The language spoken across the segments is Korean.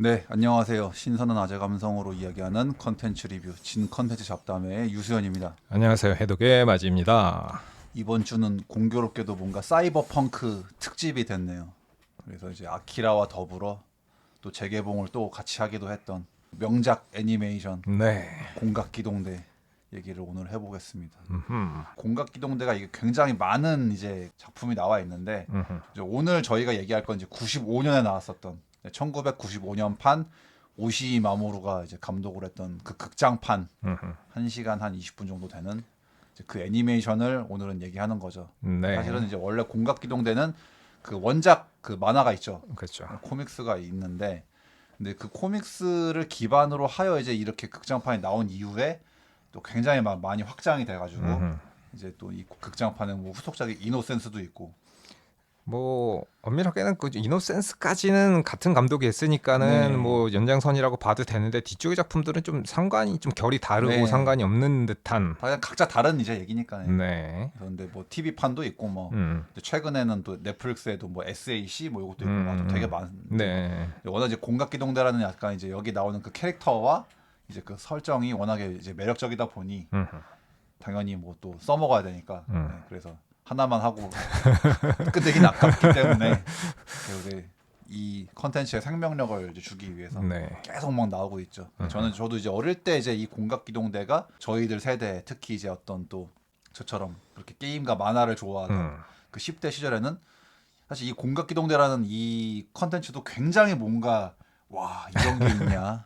네, 안녕하세요. 신선한 아재 감성으로 이야기하는 컨텐츠 리뷰 진 컨텐츠 잡담의 유수연입니다. 안녕하세요. 해독의 마지입니다. 이번 주는 공교롭게도 뭔가 사이버펑크 특집이 됐네요. 그래서 이제 아키라와 더불어 또 재개봉을 또 같이 하기도 했던 명작 애니메이션 네. 공각기동대 얘기를 오늘 해보겠습니다. 음흠. 공각기동대가 이게 굉장히 많은 이제 작품이 나와 있는데 이제 오늘 저희가 얘기할 건 이제 95년에 나왔었던 1995년판 오시이 마모루가 이제 감독을 했던 그 극장판 음흠. 1시간 한 20분 정도 되는 이제 그 애니메이션을 오늘은 얘기하는 거죠. 네. 사실은 이제 원래 공각기동대는 그 원작 그 만화가 있죠. 그렇죠. 코믹스가 있는데 근데 그 코믹스를 기반으로 하여 이제 이렇게 극장판이 나온 이후에 또 굉장히 많이 확장이 돼가지고 이제 또 이 극장판에 뭐 후속작이 이노센스도 있고 뭐 엄밀하게는 그 이노센스까지는 같은 감독이 했으니까는 네. 뭐 연장선이라고 봐도 되는데 뒤쪽의 작품들은 좀 상관이 좀 결이 다르고 네. 상관이 없는 듯한. 다 각자 다른 이제 얘기니까요. 네. 그런데 뭐 TV판도 있고 뭐 최근에는 또 넷플릭스에도 뭐 SAC 뭐 이것도 있고 뭐 되게 많은데 네. 워낙 이제 공각기동대라는 약간 이제 여기 나오는 그 캐릭터와 이제 그 설정이 워낙에 이제 매력적이다 보니 당연히 뭐 또 써먹어야 되니까 네, 그래서 하나만 하고 끝내긴 아깝기 때문에 그래서 이 컨텐츠의 생명력을 이제 주기 위해서 네. 계속 막 나오고 있죠. 저도 이제 어릴 때 이제 이 공각기동대가 저희들 세대 특히 이제 어떤 또 저처럼 그렇게 게임과 만화를 좋아하는 그 10대 시절에는 사실 이 공각기동대라는 이 컨텐츠도 굉장히 뭔가 와 이런 게 있냐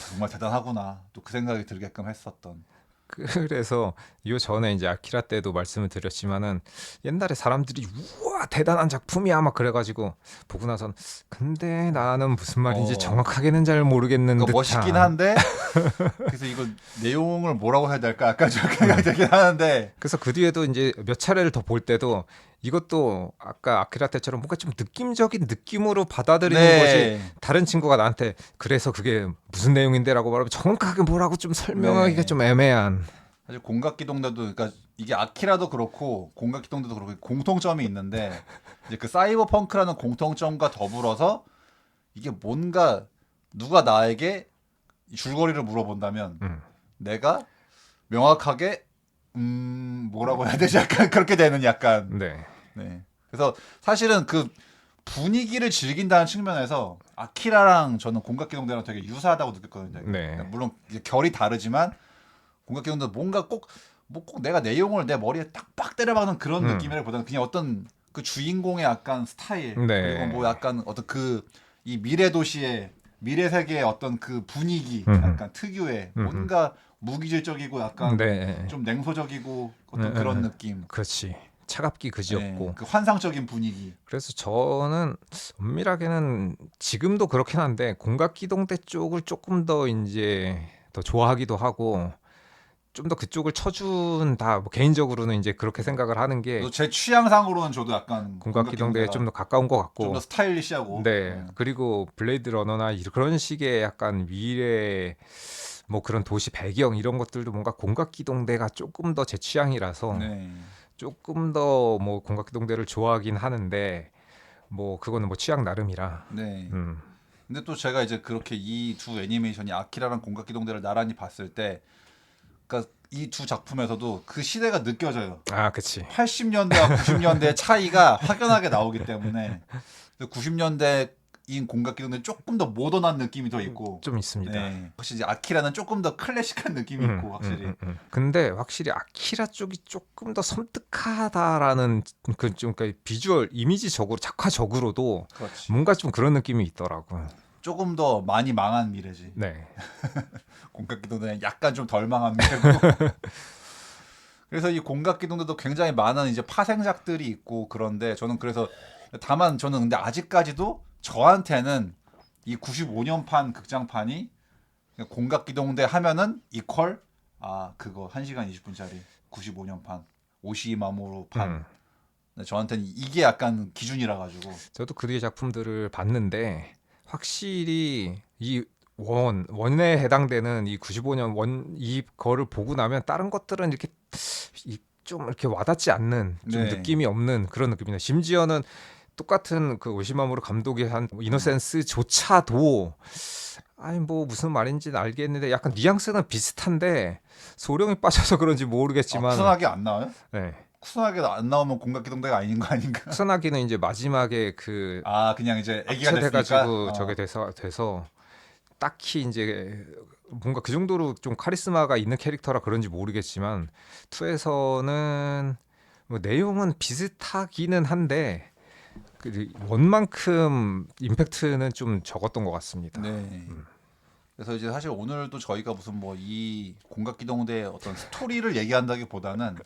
정말 대단하구나 또 그 생각이 들게끔 했었던. 그래서 요 전에 이제 아키라 때도 말씀을 드렸지만은 옛날에 사람들이 우와 대단한 작품이야 막 그래가지고 보고 나선 근데 나는 무슨 말인지 정확하게는 잘 모르겠는 그러니까 듯한. 멋있긴 한데 그래서 이거 내용을 뭐라고 해야 될까 약간 좀 생각이 들긴 하는데 그래서 그 뒤에도 이제 몇 차례를 더 볼 때도 이것도 아까 아키라 때처럼 뭔가 좀 느낌적인 느낌으로 받아들이는 네. 것이 다른 친구가 나한테 그래서 그게 무슨 내용인데라고 말하면 정확하게 뭐라고 좀 설명하기가 네. 좀 애매한. 사실 공각기동대도 그러니까 이게 아키라도 그렇고 공각기동대도 그렇고 공통점이 있는데 이제 그 사이버펑크라는 공통점과 더불어서 이게 뭔가 누가 나에게 줄거리를 물어본다면 내가 명확하게 뭐라고 해야 되지 약간 그렇게 되는 약간 네. 네. 그래서 사실은 그 분위기를 즐긴다는 측면에서 아키라랑 저는 공각기동대랑 되게 유사하다고 느꼈거든요. 네. 그러니까 물론 이제 결이 다르지만 공각기동대 뭔가 꼭 내가 내용을 내 머리에 딱빡 때려박는 그런 느낌이라기보다는 그냥 어떤 그 주인공의 약간 스타일 네. 그리고 뭐 약간 어떤 그 이 미래 도시의 미래 세계의 어떤 그 분위기 약간 특유의 뭔가 무기질적이고 약간 네. 좀 냉소적이고 어떤 그런 느낌. 그렇지. 차갑기 그지없고. 네, 그 환상적인 분위기. 그래서 저는 엄밀하게는 지금도 그렇긴 한데 공각기동대 쪽을 조금 더 이제 더 좋아하기도 하고 좀 더 그쪽을 쳐준다. 뭐 개인적으로는 이제 그렇게 생각을 하는 게 제 취향상으로는 저도 약간 공각기동대에 좀 더 가까운 것 같고. 좀 더 스타일리시하고. 네. 그리고 블레이드 러너나 그런 식의 약간 미래 뭐 그런 도시 배경 이런 것들도 뭔가 공각기동대가 조금 더 제 취향이라서 네. 조금 더 뭐 공각기동대를 좋아하긴 하는데 뭐 그거는 뭐 취향 나름이라. 네. 근데 또 제가 이제 그렇게 이 두 애니메이션이 아키라랑 공각기동대를 나란히 봤을 때 그러니까 이 두 작품에서도 그 시대가 느껴져요. 아, 그치. 80년대와 90년대의 차이가 확연하게 나오기 때문에 90년대인 공각기동대 조금 더 모던한 느낌이 더 있고 좀 있습니다. 네. 확실히 이제 아키라는 조금 더 클래식한 느낌이 있고 확실히. 근데 확실히 아키라 쪽이 조금 더 섬뜩하다라는 그 좀 그러니까 비주얼 이미지적으로 작화적으로도 그렇지. 뭔가 좀 그런 느낌이 있더라고요. 조금 더 많이 망한 미래지. 네. 공각기동대는 약간 좀 덜 망한 미래고. 그래서 이 공각기동대도 굉장히 많은 이제 파생작들이 있고 그런데 저는 그래서 다만 저는 근데 아직까지도 저한테는 이 95년판 극장판이 공각기동대 하면은 이퀄 그거 1시간 20분짜리 95년판 오시마모로 판. 저한테는 이게 약간 기준이라 가지고. 저도 그 뒤의 작품들을 봤는데 확실히 이 원에 해당되는 이 95년 원 이거를 보고 나면 다른 것들은 이렇게 좀 이렇게 와닿지 않는 좀 네. 느낌이 없는 그런 느낌이네. 심지어는 똑같은 그 오시마모토 감독이 한 이노센스조차도 아니 뭐 무슨 말인지는 알겠는데 약간 뉘앙스는 비슷한데 소령이 빠져서 그런지 아, 모르겠지만 쿠사나기 안 나와요? 네. 쿠사나기 안 나오면 공각기동대가 아닌 거 아닌가? 쿠사나기는 이제 마지막에 그 아 그냥 이제 애기가 됐으니까. 합체돼가지고 저게 돼서 딱히 이제 뭔가 그 정도로 좀 카리스마가 있는 캐릭터라 그런지 모르겠지만 2에서는 뭐 내용은 비슷하기는 한데 그 원만큼 임팩트는 좀 적었던 것 같습니다. 네. 그래서 이제 사실 오늘도 저희가 무슨 뭐 이 공각기동대의 어떤 스토리를 얘기한다기보다는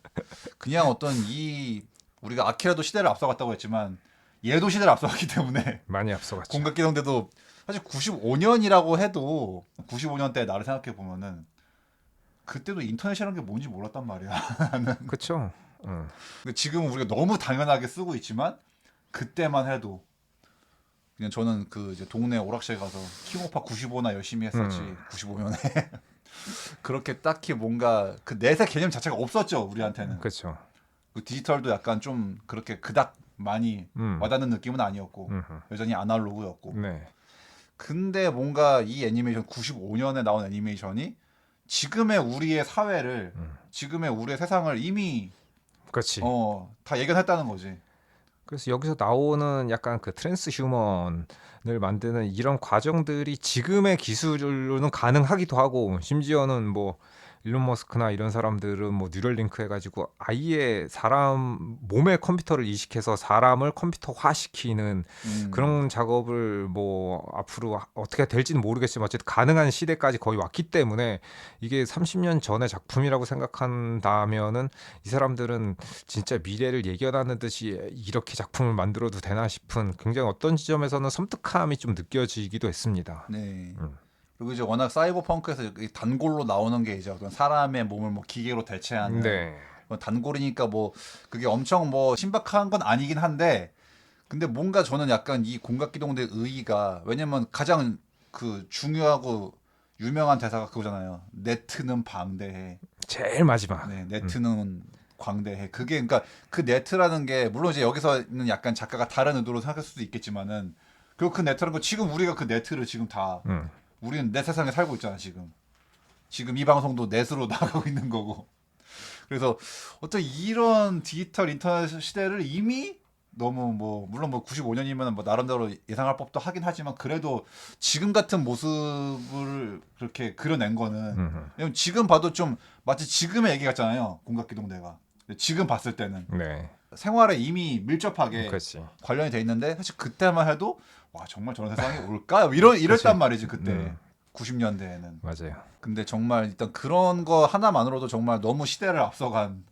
그냥 어떤 이 우리가 아키라도 시대를 앞서갔다고 했지만 얘도 시대를 앞서갔기 때문에 많이 앞서갔죠. 공각기동대도 사실 95년이라고 해도 95년 때 나를 생각해 보면은 그때도 인터넷이라는 게 뭔지 몰랐단 말이야. 그렇죠. 근데 지금 우리가 너무 당연하게 쓰고 있지만 그때만 해도 그냥 저는 그 이제 동네 오락실 가서 킹오파 95나 열심히 했었지. 95년에 그렇게 딱히 뭔가 그 넷의 개념 자체가 없었죠 우리한테는. 그렇죠. 그 디지털도 약간 좀 그렇게 그닥 많이 와닿는 느낌은 아니었고 여전히 아날로그였고. 네. 근데 뭔가 이 애니메이션 95년에 나온 애니메이션이 지금의 우리의 사회를 지금의 우리의 세상을 이미 그렇지. 다 예견했다는 거지. 그래서 여기서 나오는 약간 그 트랜스 휴먼을 만드는 이런 과정들이 지금의 기술로는 가능하기도 하고 심지어는 뭐 일론 머스크나 이런 사람들은 뭐 뉴럴링크 해가지고 아예 사람 몸의 컴퓨터를 이식해서 사람을 컴퓨터화시키는 그런 작업을 뭐 앞으로 어떻게 될지는 모르겠지만 어쨌든 가능한 시대까지 거의 왔기 때문에 이게 30년 전의 작품이라고 생각한다면은 이 사람들은 진짜 미래를 예견하는 듯이 이렇게 작품을 만들어도 되나 싶은 굉장히 어떤 지점에서는 섬뜩함이 좀 느껴지기도 했습니다. 네. 그리고 이제 워낙 사이버펑크에서 이 단골로 나오는 게 이제 어떤 사람의 몸을 뭐 기계로 대체하는 네. 단골이니까 뭐 그게 엄청 뭐 신박한 건 아니긴 한데 근데 뭔가 저는 약간 이 공각기동대 의의가 왜냐면 가장 그 중요하고 유명한 대사가 그거잖아요. 네트는 방대해. 제일 마지막. 네, 네트는 광대해. 그게 그러니까 그 네트라는 게 물론 이제 여기서는 약간 작가가 다른 의도로 생각할 수도 있겠지만은 그리고 그 네트라는 거 지금 우리가 그 네트를 지금 다 우리는 내 세상에 살고 있잖아 지금. 지금 이 방송도 넷으로 나가고 있는 거고. 그래서 어떤 이런 디지털 인터넷 시대를 이미 너무 뭐 물론 뭐 95년이면 뭐 나름대로 예상할 법도 하긴 하지만 그래도 지금 같은 모습을 그렇게 그려낸 거는 왜냐면 지금 봐도 좀 마치 지금의 얘기 같잖아요. 공각기동대가. 지금 봤을 때는 네. 생활에 이미 밀접하게 그렇지. 관련이 돼 있는데 사실 그때만 해도 와 정말 저런 세상이 올까? 이랬단 말이지 그때 90년대에는. 맞아요. 근데 정말 일단 그런 거 하나만으로도 정말 너무 시대를 앞서간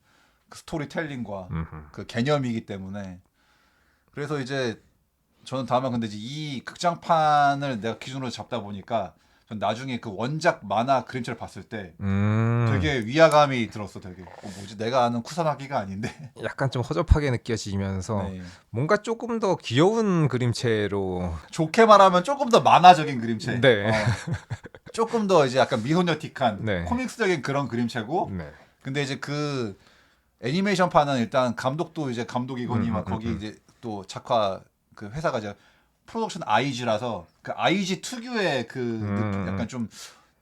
그 스토리텔링과 그 개념이기 때문에 그래서 이제 저는 다음에 근데 이제 이 극장판을 내가 기준으로 잡다 보니까 전 나중에 그 원작 만화 그림체를 봤을 때 되게 위화감이 들었어. 되게 뭐지 내가 아는 쿠사나기가 아닌데 약간 좀 허접하게 느껴지면서 네. 뭔가 조금 더 귀여운 그림체로 좋게 말하면 조금 더 만화적인 그림체. 네. 조금 더 이제 약간 미소녀틱한 네. 코믹스적인 그런 그림체고. 네. 근데 이제 그 애니메이션판은 일단 감독도 이제 감독이거니와 거기 이제 또 작화 그 회사가 이제 프로덕션 IG라서 그 IG 특유의 그 약간 좀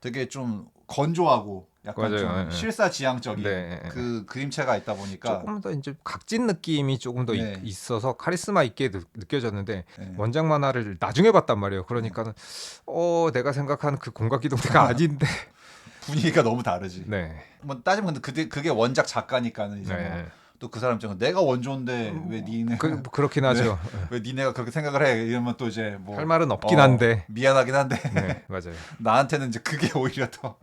되게 좀 건조하고 약간 맞아요. 좀 실사지향적인 네. 그 그림체가 있다 보니까 조금 더 이제 각진 느낌이 조금 더 네. 있어서 카리스마 있게 느껴졌는데 네. 원작 만화를 나중에 봤단 말이에요. 그러니까는 내가 생각하는 그 공각기동대가 아닌데 분위기가 너무 다르지. 네. 뭐 따지면 근데 그게 원작 작가니까는 이제 네. 뭐 또 그 사람 입장에서 내가 원조인데 왜 니네 그렇긴 하죠. 왜 니네가 그렇게 생각을 해 이러면 또 이제 뭐 할 말은 없긴 한데. 미안하긴 한데 네, 맞아요. 나한테는 이제 그게 오히려 더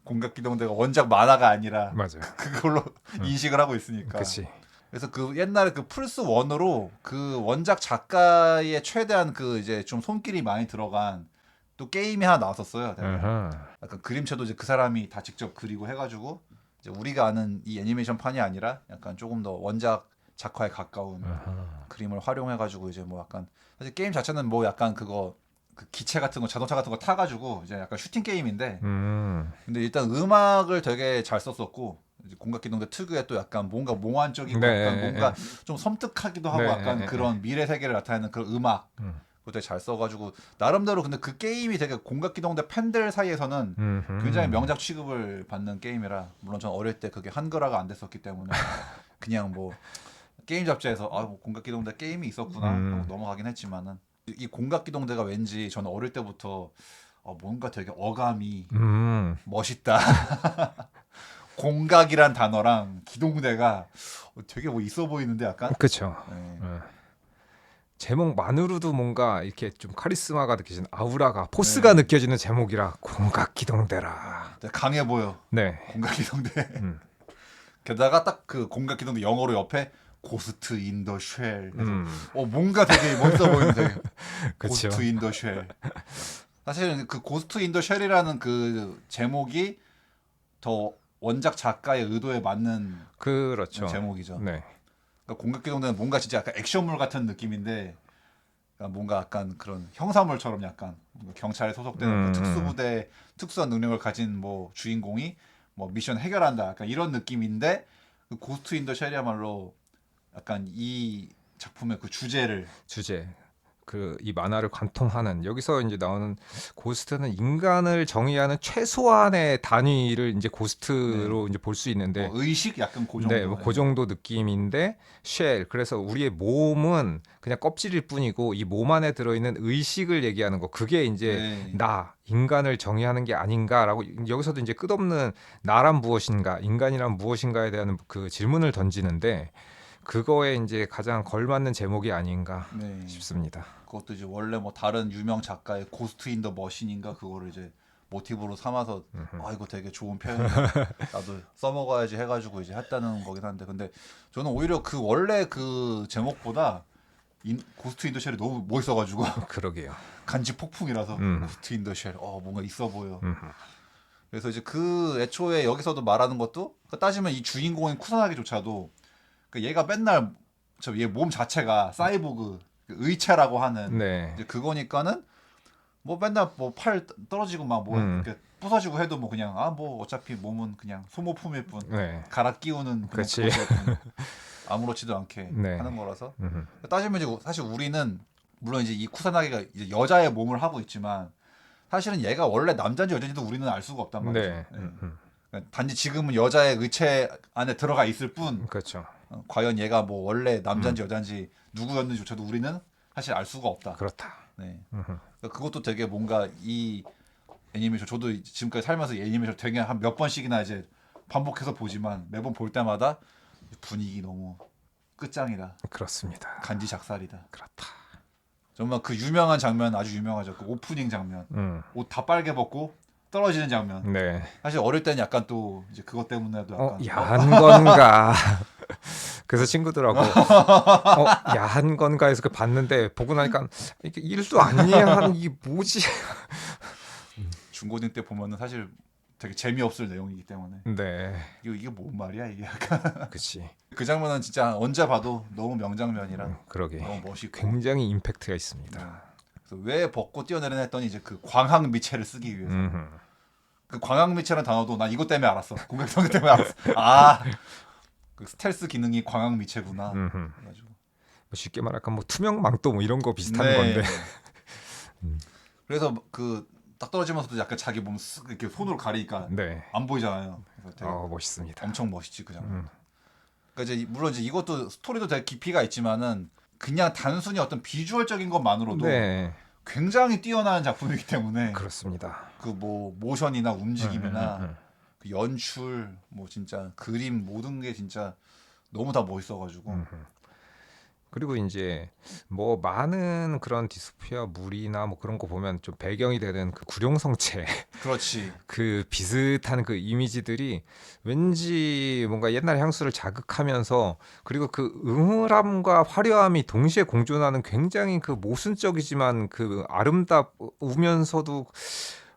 공각기동대가 원작 만화가 아니라 맞아요. 그걸로 인식을 하고 있으니까. 그렇지. 그래서 그 옛날에 그 플스 1으로 그 원작 작가의 최대한 그 이제 좀 손길이 많이 들어간 또 게임이 하나 나왔었어요. 약간 그림체도 이제 그 사람이 다 직접 그리고 해가지고 이제 우리가 아는 이 애니메이션판이 아니라 약간 조금 더 원작 작화에 가까운 그림을 활용해가지고 이제 뭐 약간 사실 게임 자체는 뭐 약간 그거 그 기체 같은 거 자동차 같은 거 타가지고 이제 약간 슈팅 게임인데 근데 일단 음악을 되게 잘 썼었고 이제 공각기동대 특유의 또 약간 뭔가 몽환적이고 네, 약간 네, 뭔가 좀 섬뜩하기도 하고 네, 약간 네, 그런 미래 세계를 나타내는 그런 음악 음. 그거 되게 잘 써가지고 나름대로 근데 그 게임이 되게 공각기동대 팬들 사이에서는 굉장히 명작 취급을 받는 게임이라 물론 전 어릴 때 그게 한글화가 안 됐었기 때문에 그냥 뭐 게임 잡지에서 뭐 공각기동대 게임이 있었구나 하고 넘어가긴 했지만은 이 공각기동대가 왠지 저는 어릴 때부터 뭔가 되게 어감이 멋있다. 공각이란 단어랑 기동대가 되게 뭐 있어 보이는데 약간. 그렇죠. 네. 제목만으로도 뭔가 이렇게 좀 카리스마가 느껴지는 아우라가 포스가 네. 느껴지는 제목이라 공각기동대라. 되게 강해 보여. 네. 공각기동대. 음. 게다가 딱 그 공각기동대 영어로 옆에 고스트 인 더 쉘. 해서 음. 뭔가 되게 멋있어 보이는데. 그쵸. 고스트 인 더 쉘. 사실은 그 고스트 인 더 쉘이라는 그 제목이 더 원작 작가의 의도에 맞는 그렇죠. 제목이죠. 네. 그러니까 공각기동대는 뭔가 진짜 약간 액션물 같은 느낌인데 그러니까 뭔가 약간 그런 형사물처럼 약간 뭔가 경찰에 소속되는 뭐 특수부대 특수한 능력을 가진 뭐 주인공이 뭐 미션 해결한다 약간 이런 느낌인데 그 고스트 인 더 쉘이야말로 약간 이 작품의 그 주제를 주제. 이 만화를 관통하는 여기서 이제 나오는 고스트는 인간을 정의하는 최소한의 단위를 이제 고스트로 이제 볼 수 있는데 뭐 의식 약간 그 네, 정도. 뭐 그 정도 느낌인데 쉘. 그래서 우리의 몸은 그냥 껍질일 뿐이고 이 몸 안에 들어있는 의식을 얘기하는 거. 그게 이제 네. 나 인간을 정의하는 게 아닌가라고 여기서도 이제 끝없는 나란 무엇인가, 인간이란 무엇인가에 대한 그 질문을 던지는데 그거에 이제 가장 걸맞는 제목이 아닌가 네. 싶습니다. 그것도 이제 원래 뭐 다른 유명 작가의 고스트 인 더 머신인가 그거를 이제 모티브로 삼아서 이거 되게 좋은 표현이다. 나도 써먹어야지 해가지고 이제 했다는 거긴 한데 근데 저는 오히려 그 원래 그 제목보다 고스트 인 더 쉘이 너무 멋있어가지고 그러게요. 간지 폭풍이라서 고스트 인 더 쉘 뭔가 있어 보여. 음. 그래서 이제 그 애초에 여기서도 말하는 것도 따지면 이 주인공인 쿠사나기조차도 그 얘가 맨날 얘 몸 자체가 사이보그 그 의체라고 하는 네. 이제 그거니까는 뭐 맨날 뭐 팔 떨어지고 막 뭐 이렇게 부서지고 해도 뭐 그냥 뭐 어차피 몸은 그냥 소모품일 뿐 네. 갈아 끼우는 그냥 그렇지. 그것일 뿐 아무렇지도 않게 네. 하는 거라서 음. 따지면 이제 사실 우리는 물론 이제 이 쿠사나기가 이제 여자의 몸을 하고 있지만 사실은 얘가 원래 남자인지 여자인지도 우리는 알 수가 없단 말이죠. 네. 예. 그러니까 단지 지금은 여자의 의체 안에 들어가 있을 뿐 그렇죠. 과연 얘가 뭐 원래 남자인지 여자인지 누구였는지조차도 우리는 사실 알 수가 없다. 그렇다. 네. 그러니까 그것도 되게 뭔가 이 애니메이션 저도 지금까지 살면서 이 애니메이션 되게 한 몇 번씩이나 이제 반복해서 보지만 매번 볼 때마다 분위기 너무 끝장이다. 그렇습니다. 간지 작살이다. 그렇다. 정말 그 유명한 장면 아주 유명하죠. 그 오프닝 장면. 옷 다 빨개 벗고 떨어지는 장면. 네. 사실 어릴 때는 약간 또 이제 그것 때문에도 약간 야한 건가. 그래서 친구들하고 야한 건가 해서 봤는데 보고 나니까 이게 일도 아니야. 이게 뭐지? 중고등 때 보면은 사실 되게 재미없을 내용이기 때문에 네. 이게 뭔 말이야 이게 약간 그치. 그 장면은 진짜 언제 봐도 너무 명장면이라 그러게. 너무 멋있고 굉장히 임팩트가 있습니다. 그래서 왜 벗고 뛰어내리나 했더니 이제 그 광학 미체를 쓰기 위해서 그 광학 미체라는 단어도 난 이것 때문에 알았어. 공격성 때문에 알았어. 그 스텔스 기능이 광학 미체구나. 그래가지고 쉽게 말하면 뭐 투명 망토 뭐 이런 거 비슷한 네. 건데. 그래서 그 딱 떨어지면서도 약간 자기 몸 이렇게 손으로 가리니까 네. 안 보이잖아요. 그래서 되게 멋있습니다. 엄청 멋있지 그 장면. 그러니까 이제 물론 이제 이것도 스토리도 되게 깊이가 있지만은 그냥 단순히 어떤 비주얼적인 것만으로도 네. 굉장히 뛰어난 작품이기 때문에 그렇습니다. 그 뭐 모션이나 움직임이나 그 연출 뭐 진짜 그림 모든 게 진짜 너무 다 멋있어가지고 그리고 이제 뭐 많은 그런 디스토피아 물이나 뭐 그런 거 보면 좀 배경이 되는 그 구룡성체 그렇지. 그 비슷한 그 이미지들이 왠지 뭔가 옛날 향수를 자극하면서 그리고 그 음울함과 화려함이 동시에 공존하는 굉장히 그 모순적이지만 그 아름다우면서도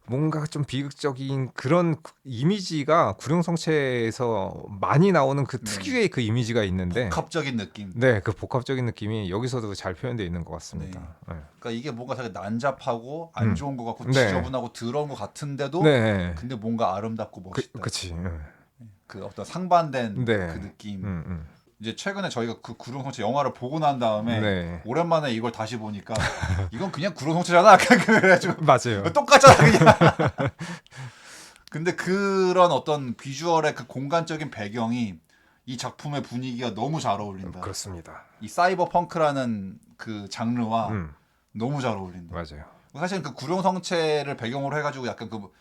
뭔가 좀 비극적인 그런 이미지가 구룡성체에서 많이 나오는 그 특유의 그 이미지가 있는데 복합적인 느낌. 네, 그 복합적인 느낌이 여기서도 잘 표현되어 있는 것 같습니다. 네. 그러니까 이게 뭔가 되게 난잡하고 안 좋은 것 같고 네. 지저분하고 더러운 것 같은데도 네. 근데 뭔가 아름답고 멋있다. 그치. 그 어떤 상반된 네. 그 느낌. 음. 이제 최근에 저희가 그 구룡성체 영화를 보고 난 다음에 네. 오랜만에 이걸 다시 보니까 이건 그냥 구룡성체잖아. 그래가지고 맞아요. 똑같잖아 그냥. 근데 그런 어떤 비주얼의 그 공간적인 배경이 이 작품의 분위기가 너무 잘 어울린다. 그렇습니다. 이 사이버 펑크라는 그 장르와 음. 너무 잘 어울린다. 맞아요. 사실 그 구룡성체를 배경으로 해가지고 약간 그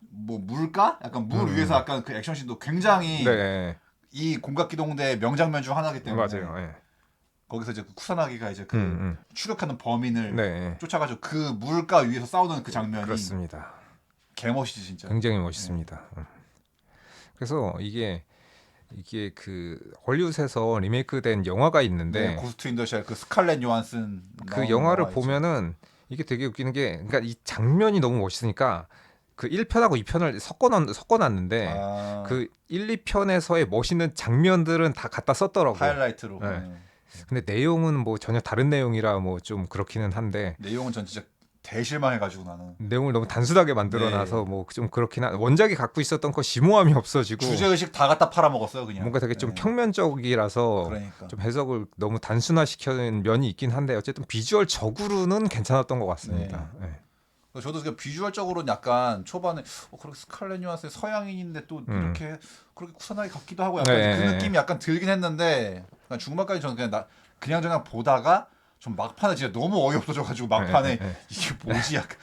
뭐 물가? 약간 물 위에서 약간 그 액션씬도 굉장히 네. 이 공각기동대의 명장면 중 하나이기 때문에 맞아요. 예. 거기서 이제 그 쿠사나기가 이제 그 음. 추격하는 범인을 네. 쫓아가지고 그 물가 위에서 싸우는 그 장면이 그렇습니다. 개멋이지 진짜. 굉장히 멋있습니다. 그래서 이게 그 헐리우드에서 리메이크된 영화가 있는데 네, 고스트 인더 쉘 그 스칼렛 요한슨 그 나오는 영화를 영화 있죠. 보면은 이게 되게 웃기는 게 그러니까 이 장면이 너무 멋있으니까 그 1편하고 2편을 섞어놨는데 아, 그 1, 2편에서의 멋있는 장면들은 다 갖다 썼더라고요. 하이라이트로. 네. 근데 내용은 뭐 전혀 다른 내용이라 뭐 좀 그렇기는 한데 내용은 전 진짜 대실망해가지고 나는 내용을 너무 단순하게 만들어놔서 네. 뭐 좀 그렇긴 한 원작이 갖고 있었던 그 심오함이 없어지고 주제의식 다 갖다 팔아먹었어요 그냥. 뭔가 되게 좀 네. 평면적이라서 그러니까. 좀 해석을 너무 단순화시키는 면이 있긴 한데 어쨌든 비주얼적으로는 괜찮았던 것 같습니다. 네. 저도 그 비주얼적으로는 약간 초반에 그렇게 스칼렛 요한슨의 서양인인데 또 이렇게 그렇게 쿠사나기 같기도 하고 약간 네. 그 느낌이 약간 들긴 했는데 중반까지 저는 그냥 저냥 보다가 좀 막판에 진짜 너무 어이없어져가지고 막판에 이게 뭐지 약간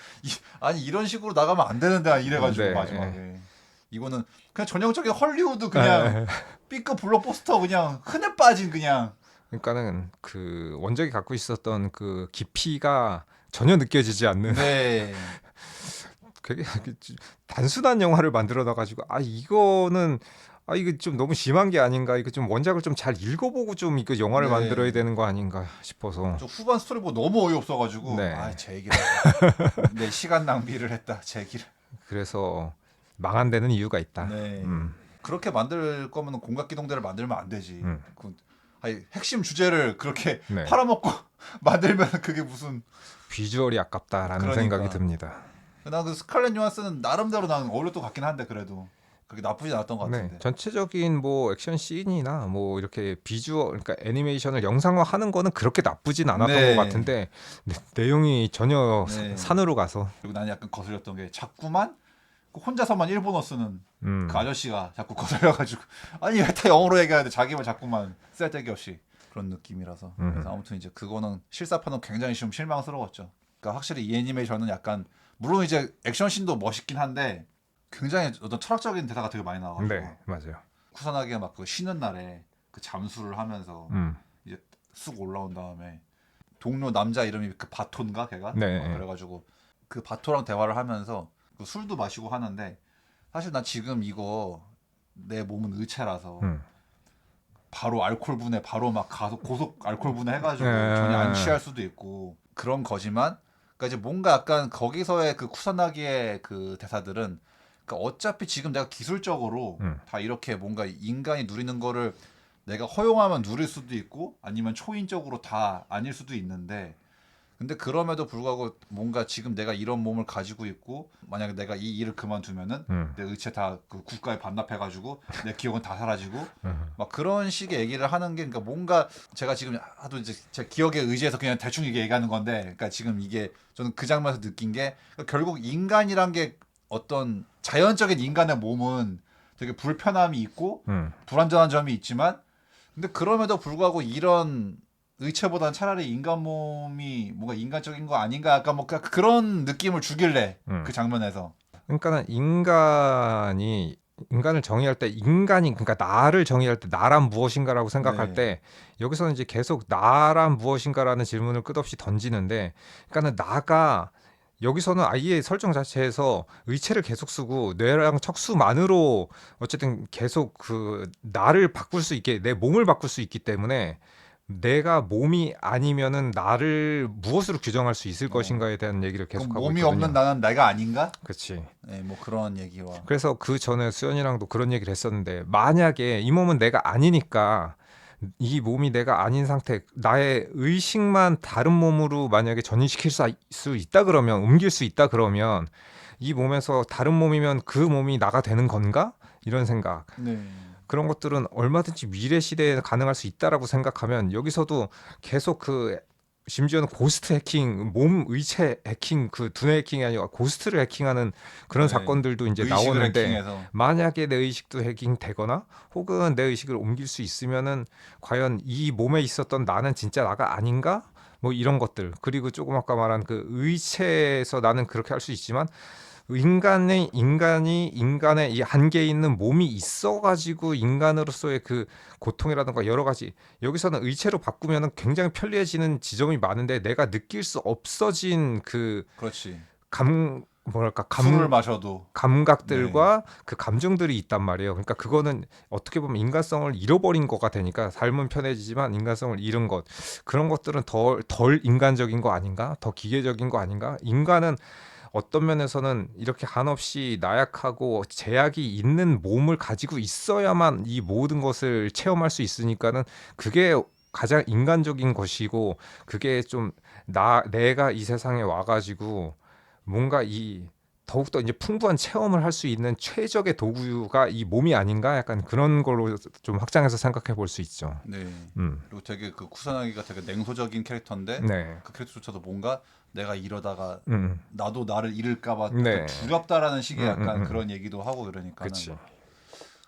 아니 이런 식으로 나가면 안 되는데 이래가지고 네. 마지막에 이거는 그냥 전형적인 헐리우드 그냥 B급 블록버스터 그냥 흔해 빠진 그냥 그러니까는 그 원작이 갖고 있었던 그 깊이가 전혀 느껴지지 않는 네. 되게 단순한 영화를 만들어 놔가지고 이거는 이거 좀 너무 심한 게 아닌가 이거 좀 원작을 좀 잘 읽어보고 좀 이거 영화를 네. 만들어야 되는 거 아닌가 싶어서 저 후반 스토리 보고 너무 어이없어가지고 네. 제 얘기를 내 시간 낭비를 했다 제 얘기를 그래서 망한 데는 이유가 있다. 네. 그렇게 만들 거면 공각기동대를 만들면 안 되지 핵심 주제를 그렇게 네. 팔아먹고 만들면 그게 무슨 비주얼이 아깝다라는 그러니까. 생각이 듭니다. 나 그 스칼렛 요한슨은 나름대로 나는 어울릴 것 같긴 한데 그래도 그렇게 나쁘진 않았던 것 같은데 전체적인 뭐 액션 씬이나 뭐 이렇게 비주얼 그러니까 애니메이션을 영상화하는 거는 그렇게 나쁘진 않았던 것 같은데 내용이 전혀 산으로 가서 그리고 나는 약간 거슬렸던 게 자꾸만 혼자서만 일본어 쓰는 그 아저씨가 자꾸 거슬려가지고 아니 왜 다 영어로 얘기하는데 자기만 자꾸만 쓸데기 없이 그런 느낌이라서 그래서 아무튼 이제 그거는 실사판은 굉장히 좀 실망스러웠죠. 그러니까 확실히 이 애니메이션은 약간 물론 이제 액션씬도 멋있긴 한데 굉장히 어떤 철학적인 대사가 되게 많이 나와가지고 네 맞아요. 쿠사나기가 막 그 쉬는 날에 그 잠수를 하면서 이제 쑥 올라온 다음에 동료 남자 이름이 그 바토인가 걔가 그래가지고 그 바토랑 대화를 하면서 그 술도 마시고 하는데 사실 나 지금 이거 내 몸은 의체라서 바로 알코올 분해 바로 막 가서 고속 알코올 분해 해가지고 전혀 안 취할 수도 있고 그런 거지만 그러니까 이제 뭔가 약간 거기서의 그 쿠사나기의 그 대사들은 그러니까 어차피 지금 내가 기술적으로 다 이렇게 뭔가 인간이 누리는 거를 내가 허용하면 누릴 수도 있고 아니면 초인적으로 다 아닐 수도 있는데 근데 그럼에도 불구하고 뭔가 지금 내가 이런 몸을 가지고 있고 만약에 내가 이 일을 그만두면은 내 의체 다 그 국가에 반납해가지고 내 기억은 다 사라지고 막 그런 식의 얘기를 하는 게 그러니까 뭔가 제가 지금 하도 이제 제 기억에 의지해서 그냥 대충 이게 얘기하는 건데 그러니까 지금 이게 저는 그 장면에서 느낀 게 결국 인간이란 게 어떤 자연적인 인간의 몸은 되게 불편함이 있고 불완전한 점이 있지만 근데 그럼에도 불구하고 이런 의체보다는 차라리 인간 몸이 뭔가 인간적인 거 아닌가 약간 뭐 그런 느낌을 주길래 그 장면에서 그러니까는 인간을 정의할 때 그러니까 나를 정의할 때 나란 무엇인가라고 생각할 때 여기서는 이제 계속 나란 무엇인가라는 질문을 끝없이 던지는데 그러니까는 나가 여기서는 아예 설정 자체에서 의체를 계속 쓰고 뇌랑 척수만으로 어쨌든 계속 그 나를 바꿀 수 있게 내 몸을 바꿀 수 있기 때문에 내가 몸이 아니면은 나를 무엇으로 규정할 수 있을 것인가에 대한 얘기를 계속하고 몸이 있거든요. 없는 나는 내가 아닌가? 그렇지. 네, 뭐 그런 얘기와 그래서 그 전에 수연이랑도 그런 얘기를 했었는데 만약에 이 몸은 내가 아니니까 이 몸이 내가 아닌 상태 나의 의식만 다른 몸으로 만약에 전이시킬 수 있다 그러면 옮길 수 있다 그러면 이 몸에서 다른 몸이면 그 몸이 나가 되는 건가? 이런 생각. 그런 것들은 얼마든지 미래 시대에 가능할 수 있다라고 생각하면 여기서도 계속 그 심지어는 고스트 해킹, 몸 의체 해킹, 그 두뇌 해킹이 아니라 고스트를 해킹하는 그런 네. 사건들도 이제 의식을 나오는데 해킹해서 만약에 내 의식도 해킹되거나 혹은 내 의식을 옮길 수 있으면은 과연 이 몸에 있었던 나는 진짜 나가 아닌가? 뭐 이런 것들 그리고 조금 아까 말한 그 의체에서 나는 그렇게 할 수 있지만 인간의 이 한계에 있는 몸이 있어가지고 인간으로서의 그 고통이라든가 여러 가지 여기서는 의체로 바꾸면은 굉장히 편리해지는 지점이 많은데 내가 느낄 수 없어진 그 그렇지. 뭐랄까 술을 마셔도 감각들과 그 감정들이 있단 말이에요. 그러니까 그거는 어떻게 보면 인간성을 잃어버린 거가 되니까 삶은 편해지지만 인간성을 잃은 것 그런 것들은 덜 인간적인 거 아닌가? 더 기계적인 거 아닌가? 인간은 어떤 면에서는 이렇게 한없이 나약하고 제약이 있는 몸을 가지고 있어야만 이 모든 것을 체험할 수 있으니까는 그게 가장 인간적인 것이고 그게 좀 내가 이 세상에 와가지고 뭔가 이 더욱더 이제 풍부한 체험을 할 수 있는 최적의 도구가 이 몸이 아닌가 약간 그런 걸로 좀 확장해서 생각해 볼 수 있죠. 네. 음. 그리고 되게 그 쿠사나기가 되게 냉소적인 캐릭터인데 네. 그 캐릭터조차도 뭔가 내가 이러다가 음. 나도 나를 잃을까봐 네. 두렵다라는 식의 약간 음. 그런 얘기도 하고 그러니까는 그렇지.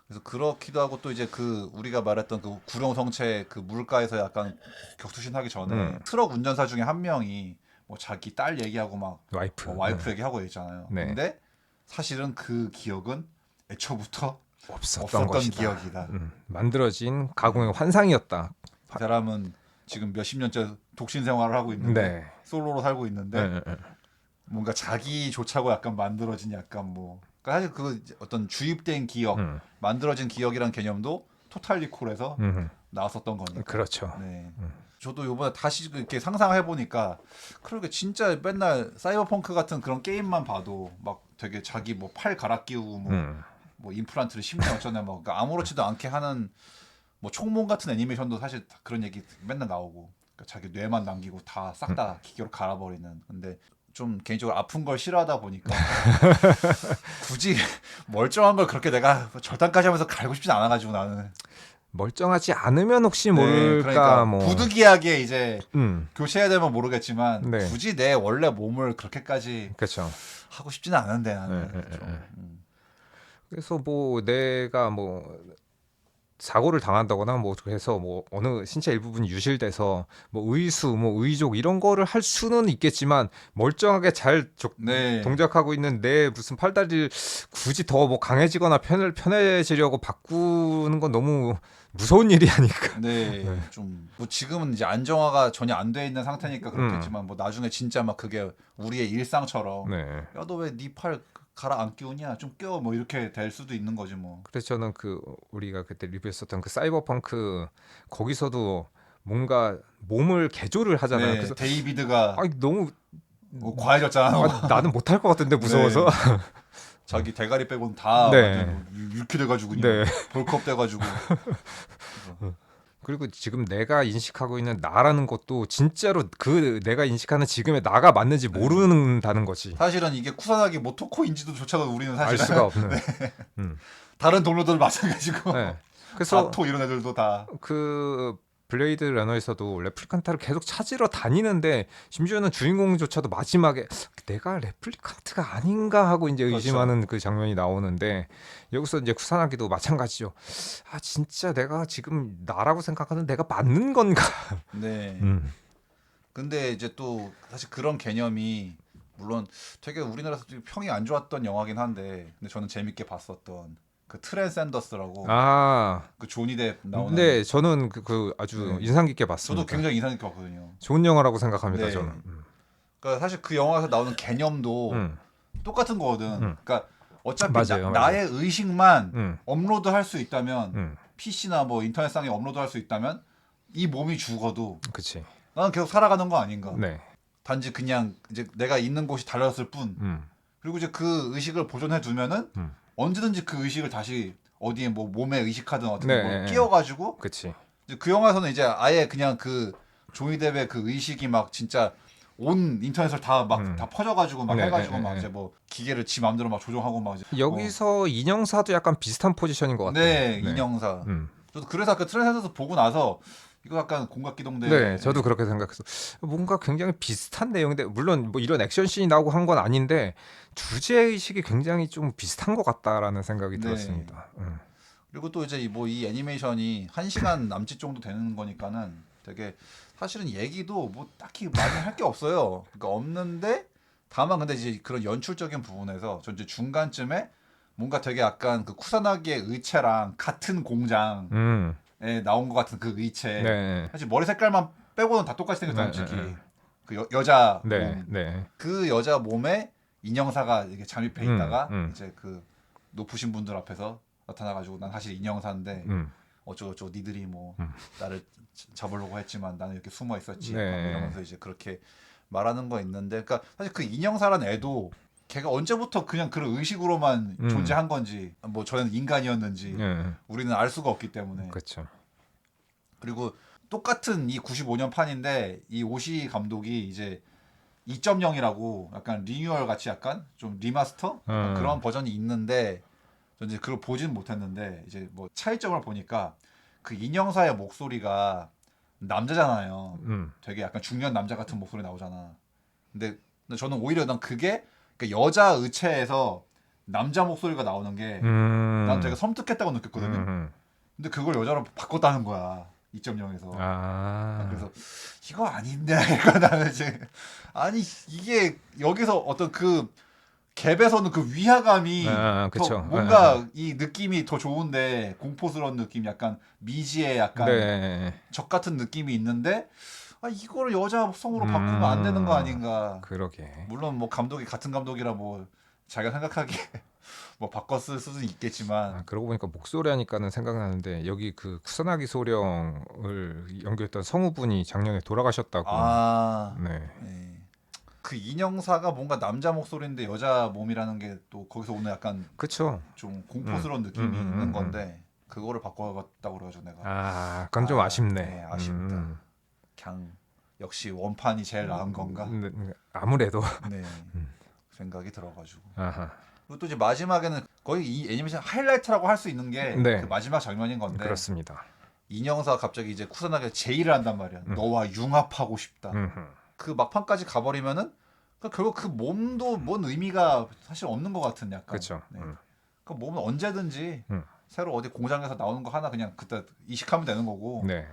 그래서 그렇기도 하고 또 이제 그 우리가 말했던 그 구룡성체 그 물가에서 약간 격투신하기 전에 트럭 운전사 중에 한 명이 뭐 자기 딸 얘기하고 막 와이프. 와이프 얘기하고 있잖아요. 네. 근데 사실은 그 기억은 애초부터 없었던 것이다. 기억이다. 만들어진 가공의 환상이었다. 그 사람은 지금 몇십 년째 독신 생활을 하고 있는데 네. 솔로로 살고 있는데 네. 뭔가 자기조차고 약간 만들어진 약간 뭐 그러니까 사실 그 어떤 주입된 기억 만들어진 기억이란 개념도 토탈 리콜에서 나왔었던 거니까. 그렇죠. 네. 저도 요번에 다시 이렇게 상상해 보니까 그러게 진짜 맨날 사이버펑크 같은 그런 게임만 봐도 막 되게 자기 뭐 팔 갈아 끼우고 뭐 임플란트를 심네 어쩌네 뭐 그러니까 아무렇지도 않게 하는 뭐 총몽 같은 애니메이션도 사실 다 그런 얘기 맨날 나오고 그러니까 자기 뇌만 남기고 다 싹 다 기계로 갈아버리는. 근데 좀 개인적으로 아픈 걸 싫어하다 보니까 굳이 멀쩡한 걸 그렇게 내가 절단까지 하면서 갈고 싶진 않아가지고 나는. 멀쩡하지 않으면 혹시 네, 모를까 그러니까 뭐 부득이하게 이제 음. 교체해야 되면 모르겠지만 네. 굳이 내 원래 몸을 그렇게까지 그렇죠. 하고 싶지는 않은데 나는. 그래서 뭐 내가 뭐 사고를 당한다거나 뭐 그래서 뭐 어느 신체 일부분이 유실돼서 뭐 의수 뭐 의족 이런 거를 할 수는 있겠지만 멀쩡하게 잘 네. 동작하고 있는 내 무슨 팔다리를 굳이 더 뭐 강해지거나 편해지려고 바꾸는 건 너무 무서운 일이 아닐까. 네, 좀 뭐 지금은 이제 안정화가 전혀 안 돼 있는 상태니까 그렇겠지만 뭐 나중에 진짜 막 그게 우리의 일상처럼 네. 야 너 왜 네 팔 갈아 안 끼우냐 좀 껴 뭐 이렇게 될 수도 있는 거지 뭐. 그래서 저는 그 우리가 그때 리뷰했었던 그 사이버펑크 거기서도 뭔가 몸을 개조를 하잖아요. 네, 그래서 데이비드가 아니 너무 뭐 과해졌잖아. 나는 못할 것 같은데 무서워서. 자기 대가리 빼고는 다 네. 완전 율키 돼가지고 네. 벌크업 돼가지고. 그리고 지금 내가 인식하고 있는 나라는 것도 진짜로 그 내가 인식하는 지금의 나가 맞는지 모른다는 거지. 사실은 이게 쿠사나기 모토코인지도 조차도 우리는 알 사실 수가 없는. 다른 동료들 마찬가지고 네. 그래서 아토 이런 애들도 다 그 블레이드 러너에서도 레플리칸트를 계속 찾으러 다니는데 심지어는 주인공조차도 마지막에 내가 레플리칸트가 아닌가 하고 이제 의심하는 그 장면이 나오는데 여기서 이제 쿠사나기도 마찬가지죠. 아 진짜 내가 지금 나라고 생각하는 내가 맞는 건가? 네. 근데 이제 또 사실 그런 개념이 물론 되게 우리나라에서 좀 평이 안 좋았던 영화긴 한데 근데 저는 재밌게 봤었던 그 트랜센더스라고 그 조니 뎁 나오는. 네, 저는 그 아주 인상 깊게 봤습니다. 저도 굉장히 인상 깊게 봤거든요. 좋은 영화라고 생각합니다. 네. 저는. 그러니까 사실 그 영화에서 나오는 개념도 똑같은 거거든. 그러니까 어차피 맞아요. 나의 의식만 업로드할 수 있다면 PC나 뭐 인터넷상에 업로드할 수 있다면 이 몸이 죽어도 그치. 나는 계속 살아가는 거 아닌가. 네. 단지 그냥 이제 내가 있는 곳이 달라졌을 뿐. 그리고 이제 그 의식을 보존해 두면은 언제든지 그 의식을 다시 어디에 뭐 몸에 의식하든 어떻게 뭐 끼워가지고. 그치. 그 영화에서는 이제 아예 그냥 그 조니 뎁의 그 의식이 막 진짜 온 인터넷을 다 막 다 퍼져가지고 막 네, 해가지고 네, 막 네. 이제 뭐 기계를 지 마음대로 막 조종하고 막 이제 여기서 인형사도 약간 비슷한 포지션인 것 같아요. 네, 인형사. 음. 저도 그래서 아까 트랜스에서 보고 나서 이거 약간 공각기동대. 네, 저도 그렇게 생각했어. 뭔가 굉장히 비슷한 내용인데 물론 뭐 이런 액션씬이 나오고 한 건 아닌데 주제 의식이 굉장히 좀 비슷한 것 같다라는 생각이 네. 들었습니다. 그리고 또 이제 뭐 이 애니메이션이 1시간 남짓 정도 되는 거니까는 되게 사실은 얘기도 뭐 딱히 많이 할 게 없어요. 그러니까 없는데 다만 근데 이제 그런 연출적인 부분에서 전 이제 중간쯤에 뭔가 되게 약간 그 쿠사나기의 의체랑 같은 공장에 음, 나온 것 같은 그 의체. 네, 사실 머리 색깔만 빼고는 다 똑같이 생겼잖아요, 네, 솔직히. 그 여자 네, 몸. 네, 그 여자 몸에 인형사가 이렇게 잠입해 음, 있다가 음, 이제 그 높으신 분들 앞에서 나타나가지고 난 사실 인형사인데 음, 어쩌고저쩌고 니들이 뭐 음. 나를 잡으려고 했지만 나는 이렇게 숨어 있었지 네, 이러면서 이제 그렇게 말하는 거 있는데 그러니까 사실 그 인형사란 애도 걔가 언제부터 그냥 그런 의식으로만 음, 존재한 건지 뭐 저는 인간이었는지 네, 우리는 알 수가 없기 때문에 그렇죠. 그리고 똑같은 이 95년 판인데 이 오시 감독이 이제 2.0이라고 약간 리뉴얼 같이 약간 좀 리마스터 약간 그런 버전이 있는데 전 이제 그걸 보진 못했는데 이제 뭐 차이점을 보니까 그 인형사의 목소리가 남자잖아요. 음, 되게 약간 중년 남자 같은 목소리 나오잖아. 근데 저는 오히려 난 그게 그러니까 여자 의체에서 남자 목소리가 나오는 게 난 되게 음, 섬뜩했다고 느꼈거든요. 음, 근데 그걸 여자로 바꿨다는 거야. 2.0에서. 난 아, 그래서 이거 아닌데 이거 나는 이제 아니 이게 여기서 어떤 그 갭에서는 그 위화감이 더 그쵸. 뭔가 이 느낌이 더 좋은데 공포스러운 느낌 약간 미지의 약간 네, 적 같은 느낌이 있는데 아 이거를 여자 성으로 바꾸면 안 되는 거 음, 아닌가. 그러게. 물론 뭐 감독이 같은 감독이라 뭐 자기가 생각하기에 뭐 바꿨을 수는 있겠지만 그러고 보니까 목소리 하니까는 생각나는데 여기 그 쿠사나기 소령을 연기했던 성우분이 작년에 돌아가셨다고. 아 네, 예. 그 인형사가 뭔가 남자 목소리인데 여자 몸이라는 게 또 거기서 오는 약간 그쵸. 좀 음, 공포스러운 음, 느낌이 음, 있는 음, 음. 건데 그거를 바꿔갔다고 그래가지고 내가 그건 좀 네, 아쉽네. 아쉽다. 그냥 역시 원판이 제일 나은 건가? 아무래도. 네 음, 생각이 들어가지고 아하. 그리고 또 이제 마지막에는 거의 이 애니메이션 하이라이트라고 할 수 있는 게 그 네, 마지막 장면인 건데 그렇습니다. 인형사가 갑자기 이제 쿠사나게 제의를 한단 말이야. 음, 너와 융합하고 싶다. 음, 그 막판까지 가버리면은 결국 그 몸도 뭔 의미가 사실 없는 것 같은 약간. 그쵸. 네. 그 몸은 언제든지 음, 새로 어디 공장에서 나오는 거 하나 그냥 그때 이식하면 되는 거고 네,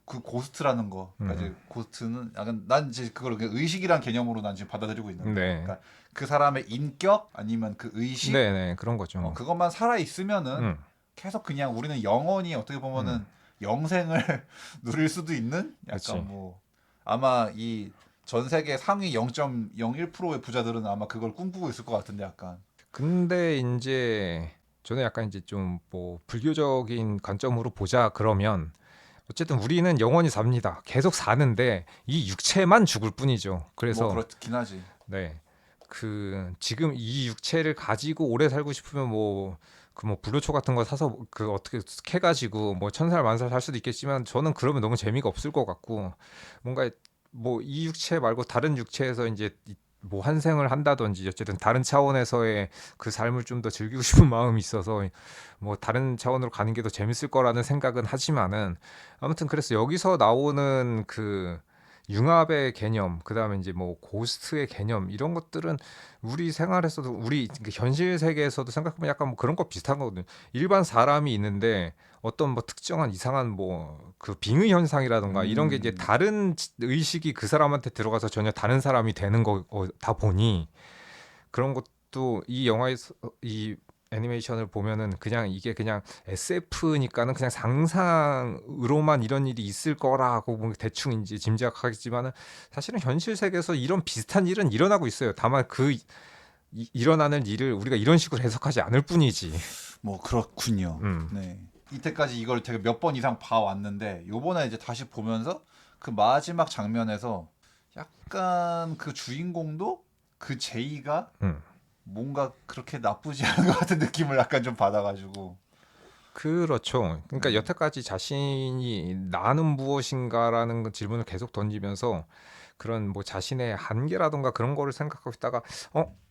그 고스트라는 거. 그러니까 음, 이제 고스트는 약간 난 이제 그걸 의식이란 개념으로 난 지금 받아들이고 있는데, 네, 그러니까 그 사람의 인격 아니면 그 의식 네, 네, 그런 거죠. 뭐. 그것만 살아 있으면은 음, 계속 그냥 우리는 영원히 어떻게 음, 보면은 영생을 누릴 수도 있는 그렇지. 약간 뭐 아마 이 전 세계 상위 0.01%의 부자들은 아마 그걸 꿈꾸고 있을 것 같은데 약간 근데 이제 저는 약간 이제 좀 뭐 불교적인 관점으로 보자 그러면 어쨌든 우리는 영원히 삽니다. 계속 사는데 이 육체만 죽을 뿐이죠. 뭐 그래서 그렇긴 하지. 네. 그 지금 이 육체를 가지고 오래 살고 싶으면 뭐 그 뭐 불효초 같은 거 사서 그 어떻게 캐가지고 뭐 천살 만살 살 수도 있겠지만 저는 그러면 너무 재미가 없을 것 같고 뭔가 뭐 이 육체 말고 다른 육체에서 이제 뭐 환생을 한다든지 어쨌든 다른 차원에서의 그 삶을 좀 더 즐기고 싶은 마음이 있어서 뭐 다른 차원으로 가는 게 더 재밌을 거라는 생각은 하지만은 아무튼 그래서 여기서 나오는 그 융합의 개념, 그다음에 이제 뭐 고스트의 개념 이런 것들은 우리 생활에서도 우리 그 현실 세계에서도 생각하면 약간 뭐 그런 거 비슷한 거거든요. 일반 사람이 있는데 어떤 뭐 특정한 이상한 뭐 그 빙의 현상이라든가 이런 게 이제 음, 다른 의식이 그 사람한테 들어가서 전혀 다른 사람이 되는 거다 보니 그런 것도 이 영화에서 이 애니메이션을 보면은 그냥 이게 그냥 SF니까는 그냥 상상으로만 이런 일이 있을 거라고 뭐 대충 이제 짐작하겠지만은 사실은 현실 세계에서 이런 비슷한 일은 일어나고 있어요. 다만 그 일어나는 일을 우리가 이런 식으로 해석하지 않을 뿐이지. 뭐 그렇군요. 음, 네. 이때까지 이걸 되게 몇 번 이상 봐왔는데 요번에 이제 다시 보면서 그 마지막 장면에서 약간 그 주인공도 그 제이가 음. 뭔가 그렇게 나쁘지 않은 것 같은 느낌을 약간 좀 받아가지고 그렇죠. 그러니까 네. 여태까지 자신이 나는 무엇인가라는 그 질문을 계속 던지면서 그런 뭐 자신의 한계라던가 그런 거를 생각하고 있다가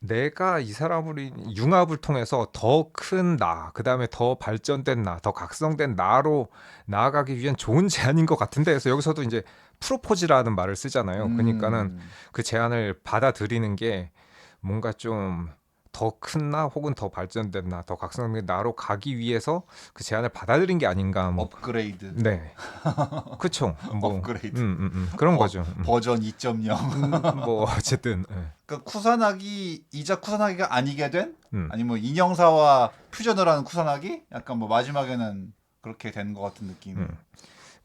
내가 이 사람을 융합을 통해서 더 큰 나, 그다음에 더 발전된 나, 더 각성된 나로 나아가기 위한 좋은 제안인 것 같은데 그래서 여기서도 이제 프로포즈라는 말을 쓰잖아요. 그러니까는 음. 그 제안을 받아들이는 게 뭔가 좀 더 큰 나 혹은 더 발전된 나, 더 각성된 나로 가기 위해서 그 제안을 받아들인 게 아닌가 뭐. 업그레이드. 네. 그쵸. 뭐 업그레이드. 그런 버, 거죠. 버전 2.0. 뭐 어쨌든 그러니까 쿠사나기이자 쿠사나기가 아니게 된 음. 아니면 인형사와 퓨전을 하는 쿠사나기? 약간 뭐 마지막에는 그렇게 된 것 같은 느낌. 음.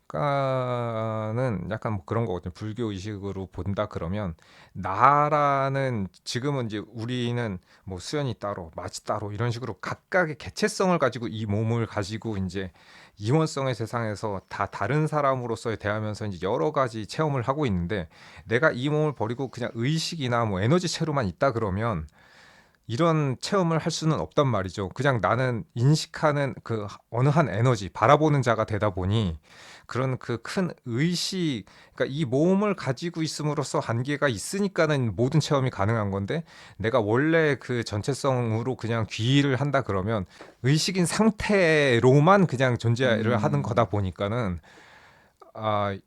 그러니까는 약간 뭐 그런 거거든요. 불교 의식으로 본다 그러면 나라는 지금은 이제 우리는 뭐 수연이 따로 마치 따로 이런 식으로 각각의 개체성을 가지고 이 몸을 가지고 이제 이원성의 세상에서 다 다른 사람으로서 대하면서 이제 여러 가지 체험을 하고 있는데 내가 이 몸을 버리고 그냥 의식이나 뭐 에너지체로만 있다 그러면 이런 체험을 할 수는 없단 말이죠. 그냥 나는 인식하는 그 어느 한 에너지, 바라보는 자가 되다 보니 그런 그 큰 의식, 그러니까 이 몸을 가지고 있음으로써 한계가 있으니까는 모든 체험이 가능한 건데 내가 원래 그 전체성으로 그냥 귀의를 한다 그러면 의식인 상태로만 그냥 존재를 하는 거다 음. 보니까는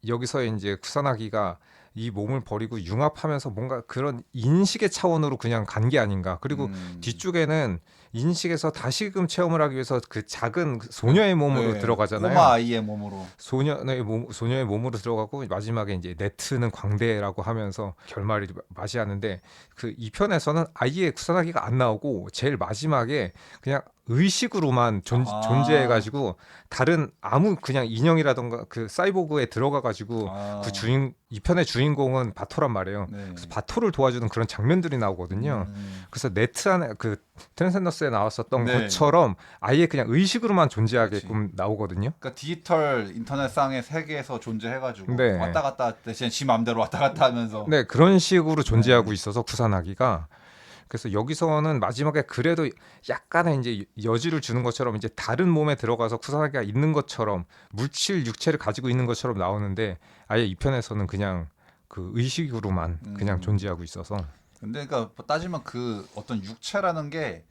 여기서 이제 쿠사나기가 이 몸을 버리고 융합하면서 뭔가 그런 인식의 차원으로 그냥 간 게 아닌가. 그리고 음. 뒤쪽에는 인식에서 다시금 체험을 하기 위해서 그 작은 소녀의 몸으로 네. 꼬마 들어가잖아요. 아이의 몸으로. 소녀의 몸으로 들어가고 마지막에 이제 네트는 광대라고 하면서 결말이 맞이하는데 그 2편에서는 아예 쿠사나기가 안 나오고 제일 마지막에 그냥 의식으로만 아. 존재해가지고 다른 아무 그냥 인형이라던가 그 사이보그에 들어가가지고 그 아. 주인 2편의 주인공은 바토란 말이에요. 그래서 네. 바토를 도와주는 그런 장면들이 나오거든요. 그래서 네트 안에 그 트랜센더스에 나왔었던 네. 것처럼 아예 그냥 의식으로만 그렇지. 존재하게끔 나오거든요. 그러니까 디지털 인터넷상의 세계에서 존재해가지고 네. 왔다 갔다 대신 지 맘대로 왔다 갔다 하면서. 네, 그런 식으로 네. 존재하고 있어서 구사나기가 그래서 여기서는 마지막에 그래도 약간의 이제 여지를 주는 것처럼 이제 다른 몸에 들어가서 구사나기가 있는 것처럼 물질 육체를 가지고 있는 것처럼 나오는데 아예 이 편에서는 그냥 그 의식으로만 그냥 음. 존재하고 있어서 근데 그러니까 뭐 따지면 그 어떤 육체라는 게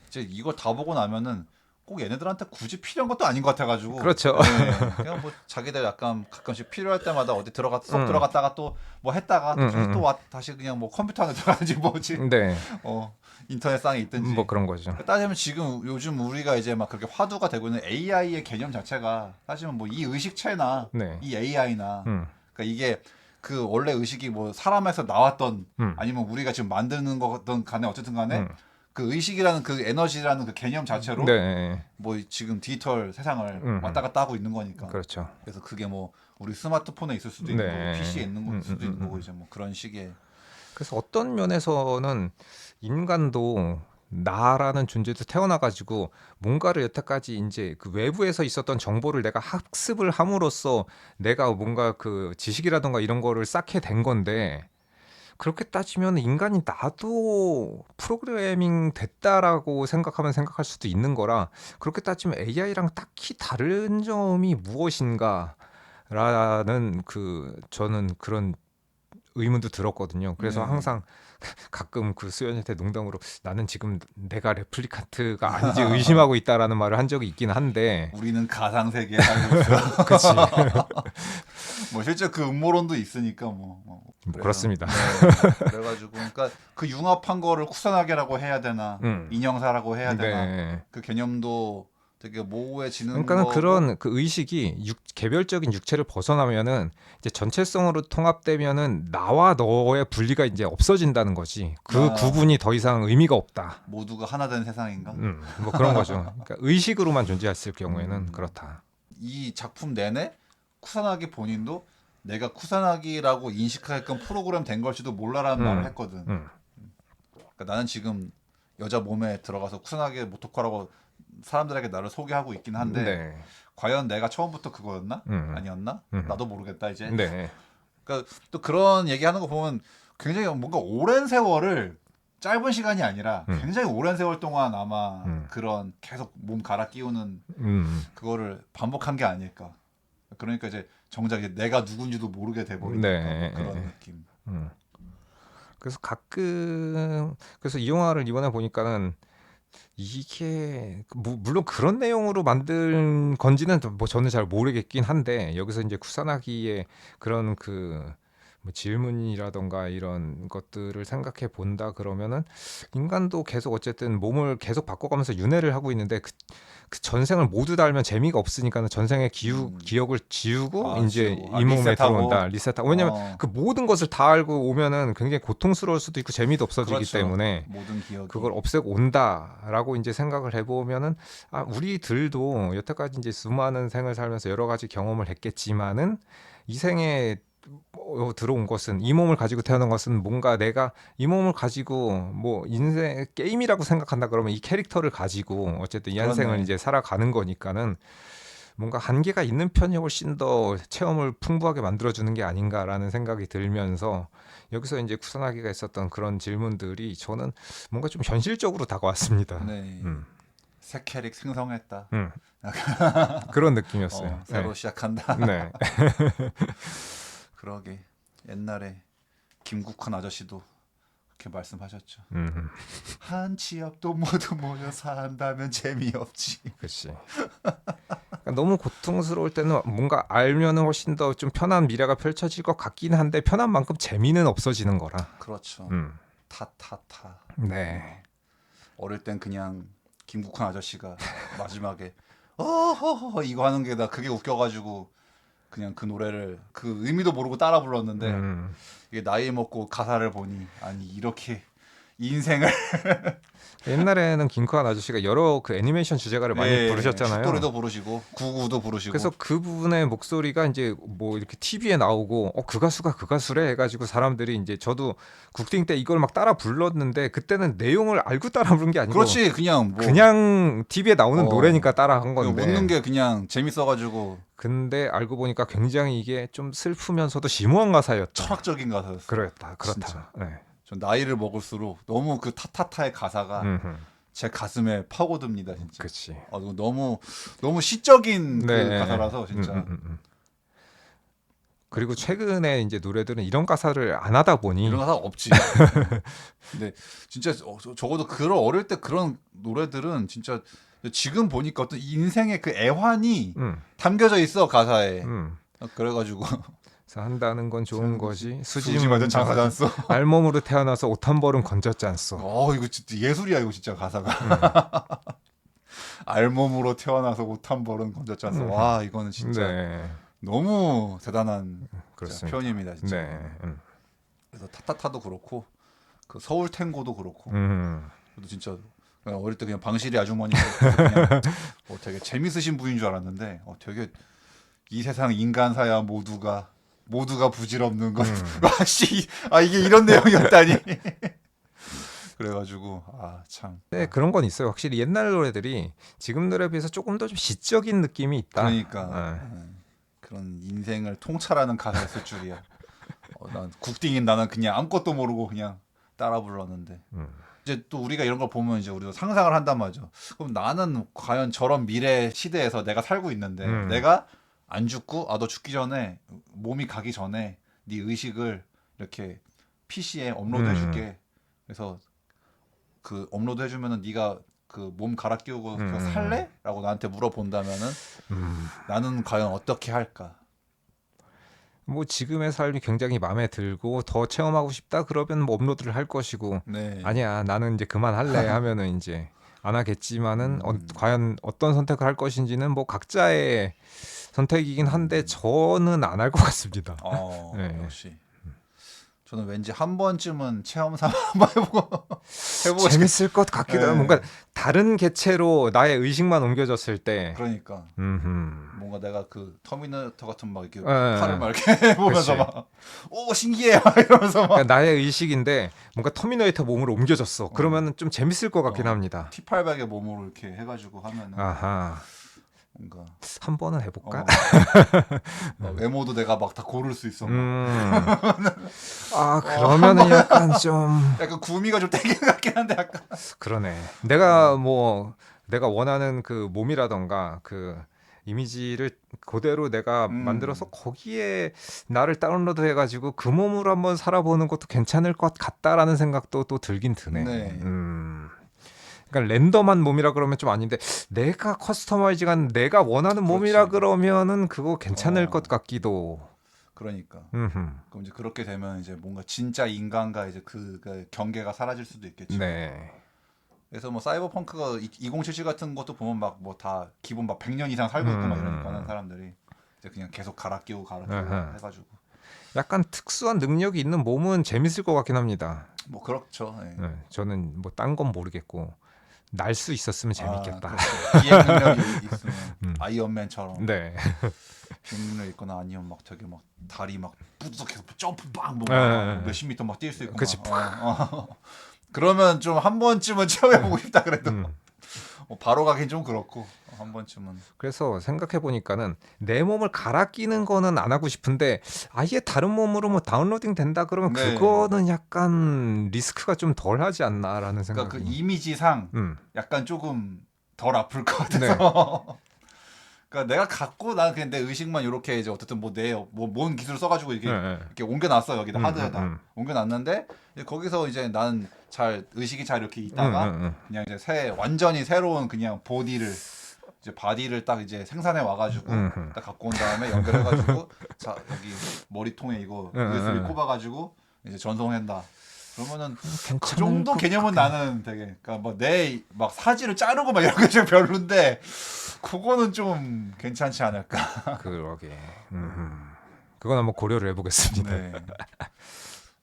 이제 이걸 다 보고 나면은 꼭 얘네들한테 굳이 필요한 것도 아닌 것 같아가지고, 그렇죠. 예, 그냥 뭐 자기들 약간 가끔씩 필요할 때마다 어디 쏙 음, 들어갔다가 또 뭐 했다가 또 다시 또 음, 다시 그냥 뭐 컴퓨터 안에 들어가든지 뭐지, 네, 인터넷상에 뭐 있든지. 그런 거죠. 따지면 지금 요즘 우리가 이제 막 그렇게 화두가 되고 있는 AI의 개념 자체가 사실은 뭐 이 의식체나 네, 이 AI나, 음, 그러니까 이게 그 원래 의식이 뭐 사람에서 나왔던 음, 아니면 우리가 지금 만드는 거든 간에 어쨌든 간에 음, 그 의식이라는 그 에너지라는 그 개념 자체로 네, 뭐 지금 디지털 세상을 왔다 갔다 하고 있는 거니까. 그렇죠. 그래서 그게 뭐 우리 스마트폰에 있을 수도 있는 거고 네, PC에 있는 수도 있는 거고 이제 뭐 그런 식의. 그래서 어떤 면에서는 인간도 나라는 존재도 태어나가지고 뭔가를 여태까지 이제 그 외부에서 있었던 정보를 내가 학습을 함으로써 내가 뭔가 그 지식이라던가 이런 거를 쌓게 된 건데 그렇게 따지면 인간이 나도 프로그래밍 됐다라고 생각하면 생각할 수도 있는 거라 그렇게 따지면 AI랑 딱히 다른 점이 무엇인가라는 그 저는 그런 의문도 들었거든요. 그래서 네. 항상 가끔 그 수연이한테 농담으로 나는 지금 내가 레플리칸트가 아닌지 의심하고 있다라는 말을 한 적이 있긴 한데 우리는 가상 세계에 살고 있어. 그치 뭐 실제 그 음모론도 있으니까 뭐 그래서 그렇습니다. 네. 그래가지고 그러니까 그 융합한 거를 쿠사나게라고 해야 되나 음. 인형사라고 해야 되나, 네. 그 개념도 되게 모호해지는 그러니까는 거고. 그런 그 의식이 개별적인 육체를 벗어나면은 이제 전체성으로 통합되면은 나와 너의 분리가 이제 없어진다는 거지. 그 아, 구분이 더 이상 의미가 없다. 모두가 하나 된 세상인가? 뭐 그런 거죠. 그러니까 의식으로만 존재했을 경우에는 음, 그렇다. 이 작품 내내 쿠사나기 본인도 내가 쿠사나기라고 인식하게끔 프로그램 된 걸지도 몰라라는 말을 음, 했거든. 음, 그러니까 나는 지금 여자 몸에 들어가서 쿠사나기 모토코라고 사람들에게 나를 소개하고 있긴 한데 네, 과연 내가 처음부터 그거였나? 음, 아니었나? 음, 나도 모르겠다 이제. 네, 그러니까 또 그런 얘기하는 거 보면 굉장히 뭔가 오랜 세월을, 짧은 시간이 아니라 음, 굉장히 오랜 세월 동안 아마 음, 그런 계속 몸 갈아 끼우는 음, 그거를 반복한 게 아닐까. 그러니까 이제 정작 이제 내가 누군지도 모르게 돼버리니까 뭐 그런 네. 느낌. 그래서 가끔 그래서 이 영화를 이번에 보니까는 이게 물론 그런 내용으로 만든 건지는 뭐 저는 잘 모르겠긴 한데 여기서 이제 쿠사나기의 그런 뭐 질문이라던가 이런 것들을 생각해 본다 그러면은 인간도 계속 어쨌든 몸을 계속 바꿔가면서 윤회를 하고 있는데 그 전생을 모두 다 알면 재미가 없으니까는 전생의 기억을 지우고 이제 지우고. 이 몸에 리셋하고. 들어온다 리셋하고 왜냐면 그 모든 것을 다 알고 오면은 굉장히 고통스러울 수도 있고 재미도 없어지기 그렇죠. 때문에 모든 기억이. 그걸 없애고 온다라고 이제 생각을 해보면은 우리들도 여태까지 이제 수많은 생을 살면서 여러 가지 경험을 했겠지만은 이 생에 들어온 것은 이 몸을 가지고 태어난 것은 뭔가 내가 이 몸을 가지고 뭐 인생 게임이라고 생각한다 그러면 이 캐릭터를 가지고 어쨌든 이 한생을 그렇네. 이제 살아가는 거니까는 뭔가 한계가 있는 편이 훨씬 더 체험을 풍부하게 만들어주는 게 아닌가라는 생각이 들면서 여기서 이제 쿠사나기가 있었던 그런 질문들이 저는 뭔가 좀 현실적으로 다가왔습니다. 네. 새 캐릭 생성했다. 그런 느낌이었어요. 새로 시작한다. 네. 그러게. 옛날에 김국환 아저씨도 그렇게 말씀하셨죠. 한 취업도 모두 모여 산다면 재미없지. 그렇지. 그러니까 너무 고통스러울 때는 뭔가 알면은 훨씬 더 좀 편한 미래가 펼쳐질 것 같긴 한데 편한 만큼 재미는 없어지는 거라. 그렇죠. 타타타. 네. 어릴 땐 그냥 김국환 아저씨가 마지막에 어허허 이거 하는 게 나 그게 웃겨가지고 그냥 그 노래를 그 의미도 모르고 따라 불렀는데 이게 나이 먹고 가사를 보니 아니 이렇게 인생을 옛날에는 김크한 아저씨가 여러 그 애니메이션 주제가를 많이 부르셨잖아요. 슛돌이도 부르시고 구구도 부르시고. 그래서 그분의 목소리가 이제 뭐 이렇게 TV에 나오고 그 가수가 그 가수래 해가지고 사람들이 이제 저도 국딩 때 이걸 막 따라 불렀는데 그때는 내용을 알고 따라 부른 게 아니고 그렇지 그냥 그냥 TV에 나오는 노래니까 따라 한 건데 웃는 게 그냥 재밌어가지고. 근데 알고 보니까 굉장히 이게 좀 슬프면서도 심오한 가사였다. 철학적인 가사였어. 그렇다. 진짜. 네. 전 나이를 먹을수록 너무 그 타타타의 가사가 제 가슴에 파고듭니다 진짜. 그렇지. 너무 시적인 네. 그 가사라서 진짜. 그리고 최근에 이제 노래들은 이런 가사를 안 하다 보니 이런 가사 없지. 근데 진짜 적어도 그런 어릴 때 그런 노래들은 진짜 지금 보니까 어떤 인생의 그 애환이 담겨져 있어 가사에. 그래가지고 한다는 건 좋은 거지. 수지 맞은 장사지 않소. 알몸으로 태어나서 옷 한 벌은 건졌지 않소. 이거 진짜 예술이야 이거 진짜 가사가. 알몸으로 태어나서 옷 한 벌은 건졌지 않소. 와 이거는 진짜 너무 대단한 진짜 표현입니다 진짜. 네. 그래서 타타타도 그렇고 그 서울 탱고도 그렇고. 저도 진짜 어릴 때 그냥 방실이 아주머니 그냥 되게 재밌으신 분인 줄 알았는데 되게 이 세상 인간사야 모두가 부질없는 것. 이게 이런 내용이었다니. 그래가지고 참. 네 그런 건 있어요. 확실히 옛날 노래들이 지금 노래에 비해서 조금 더 좀 시적인 느낌이 있다. 그러니까 그런 인생을 통찰하는 가사였을 줄이야. 난 국딩인 나는 그냥 아무것도 모르고 그냥 따라 불렀는데. 이제 또 우리가 이런 걸 보면 이제 우리도 상상을 한단 말이죠. 그럼 나는 과연 저런 미래 시대에서 내가 살고 있는데 내가 안 죽고 너 죽기 전에 몸이 가기 전에 네 의식을 이렇게 PC에 업로드 해줄게. 그래서 그 업로드 해주면은 네가 그 몸 갈아 끼우고 살래? 라고 나한테 물어본다면은 나는 과연 어떻게 할까? 뭐 지금의 삶이 굉장히 마음에 들고 더 체험하고 싶다 그러면 뭐 업로드를 할 것이고 아니야 나는 이제 그만할래 하면은 이제 안 하겠지만은 과연 어떤 선택을 할 것인지는 뭐 각자의 선택이긴 한데 저는 안 할 것 같습니다. 역시 저는 왠지 한 번쯤은 체험 삼아 한번 해보고 재밌을 것 같기도 하고 뭔가 다른 개체로 나의 의식만 옮겨졌을 때 그러니까 뭔가 내가 그 터미네이터 같은 막 이렇게 팔을 막 이렇게 해보면서 막 신기해 이러면서 막 그러니까 나의 의식인데 뭔가 터미네이터 몸으로 옮겨졌어. 그러면 좀 재밌을 것 같긴 합니다. T800의 몸으로 이렇게 해가지고 하면은 뭔가 한 번은 해볼까? 외모도 내가 막 다 고를 수 있어. 그러면은 약간 좀 약간 구미가 좀 땡기는 것 같긴 한데 약간. 그러네. 내가 원하는 그 몸이라던가 그 이미지를 그대로 내가 음. 만들어서 거기에 나를 다운로드 해가지고 그 몸으로 한번 살아보는 것도 괜찮을 것 같다라는 생각도 또 들긴 드네. 네. 그러니까 랜덤한 몸이라 그러면 좀 아닌데 내가 커스터마이징한 내가 원하는 몸이라 그렇지. 그러면은 그거 괜찮을 어. 것 같기도. 그러니까. 음흠. 그럼 이제 그렇게 되면 이제 뭔가 진짜 인간과 이제 그 경계가 사라질 수도 있겠죠. 네. 그래서 뭐 사이버펑크가 2077 같은 것도 보면 막 뭐 다 기본 막 100년 이상 살고 있고 막 이러니까는 사람들이 이제 그냥 계속 갈아 끼우고 아하. 해가지고 약간 특수한 능력이 있는 몸은 재밌을 것 같긴 합니다. 뭐 그렇죠. 예. 네, 저는 뭐 딴 건 모르겠고 날 수 있었으면 재밌겠다. 그렇죠. 비행 능력이 있으면 음. 아이언맨처럼 네. 비행 능력 있거나 아니면 막 되게 막 다리 막 부드덕해서 점프 빵뭐 네. 몇십 미터 막 뛸 수 있고 그치. 막. 그러면 좀 한 번쯤은 체험해보고 싶다 그래도 바로 가긴 좀 그렇고 한 번쯤은 그래서 생각해 보니까는 내 몸을 갈아 끼는 거는 안 하고 싶은데 아예 다른 몸으로 뭐 다운로딩 된다 그러면 네. 그거는 약간 리스크가 좀 덜하지 않나라는 그러니까 그 생각이. 이미지상 음. 약간 조금 덜 아플 것 같아서 네. 그러니까 내가 갖고 난 그냥 내 의식만 이렇게 이제 어쨌든 뭔 기술을 써가지고 이렇게 네, 네. 이렇게 옮겨놨어 여기다 하드에다 음. 옮겨놨는데 이제 거기서 이제 난 잘 의식이 잘 이렇게 있다가 그냥 이제 완전히 새로운 그냥 이제 바디를 딱 이제 생산해 와가지고 딱 갖고 온 다음에 연결해가지고 자 여기 머리통에 이거 USB 꼽아가지고 이제 전송한다. 그러면은 그 괜찮을 정도 것 개념은 같긴 나는 되게 그러니까 뭐 내 막 사지를 자르고 막 이런 게 좀 별론데 그거는 좀 괜찮지 않을까. 그러게. 그건 한번 고려를 해보겠습니다. 네.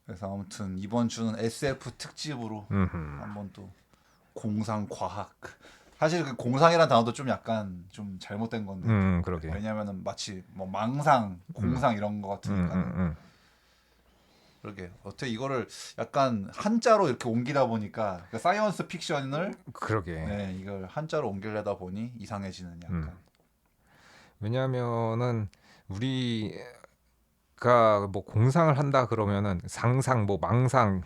그래서 아무튼 이번 주는 SF 특집으로 한번 또 공상 과학. 사실 그 공상이라는 단어도 좀 약간 좀 잘못된 건데. 그러게. 왜냐면은 마치 뭐 망상, 공상 이런 거 같으니까. 그러게 어떻게 이거를 약간 한자로 이렇게 옮기다 보니까 그 사이언스 픽션을 그러게. 네 이걸 한자로 옮기려다 보니 이상해지는 약간. 왜냐하면은 우리가 뭐 공상을 한다 그러면은 상상 뭐 망상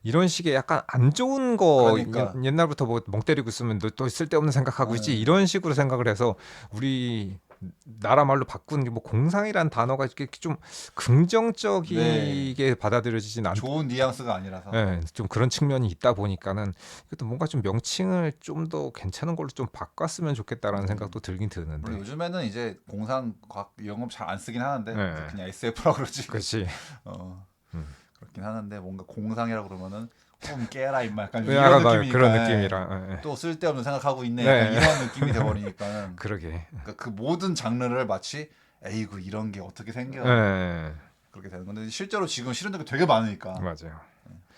이런 식의 약간 안 좋은 거 그러니까. 옛날부터 뭐 멍 때리고 있으면 너 또 쓸데없는 생각하고 있지 네. 이런 식으로 생각을 해서 우리 나라 말로 바꾼 게 뭐 공상이란 단어가 이렇게 좀 긍정적이게 받아들여지진 않. 좋은 뉘앙스가 아니라서. 네, 좀 그런 측면이 있다 보니까는 이것도 뭔가 좀 명칭을 좀 더 괜찮은 걸로 좀 바꿨으면 좋겠다라는 생각도 들긴 드는데. 물론 요즘에는 이제 공상 과학 이런 거 잘 안 쓰긴 하는데 네. 그래서 그냥 SF라고 그러지. 그렇지. 어, 음. 그렇긴 하는데 뭔가 공상이라고 그러면은 꿈 깨라 임마 약간 네, 이런 약간 느낌이니까 그런 느낌이라. 또 쓸데없는 생각하고 있네 네. 약간 이런 느낌이 돼버리니까는 그러게. 그러니까 그 모든 장르를 마치 에이구 이런 게 어떻게 생겨 네. 그렇게 되는 건데 실제로 지금 실현된 게 되게 많으니까 맞아요.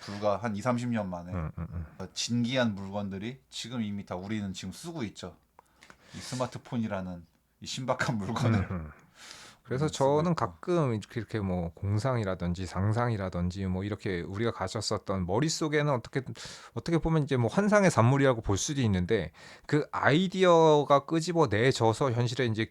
불과 한 2, 30년 만에 음. 진기한 물건들이 지금 이미 다 우리는 지금 쓰고 있죠. 이 스마트폰이라는 이 신박한 물건을. 그래서 쓰고 저는 있고. 가끔 이렇게 뭐 공상이라든지 상상이라든지 뭐 이렇게 우리가 가졌었던 머릿속에는 어떻게 보면 이제 뭐 환상의 산물이라고 볼 수도 있는데 그 아이디어가 끄집어내져서 현실에 이제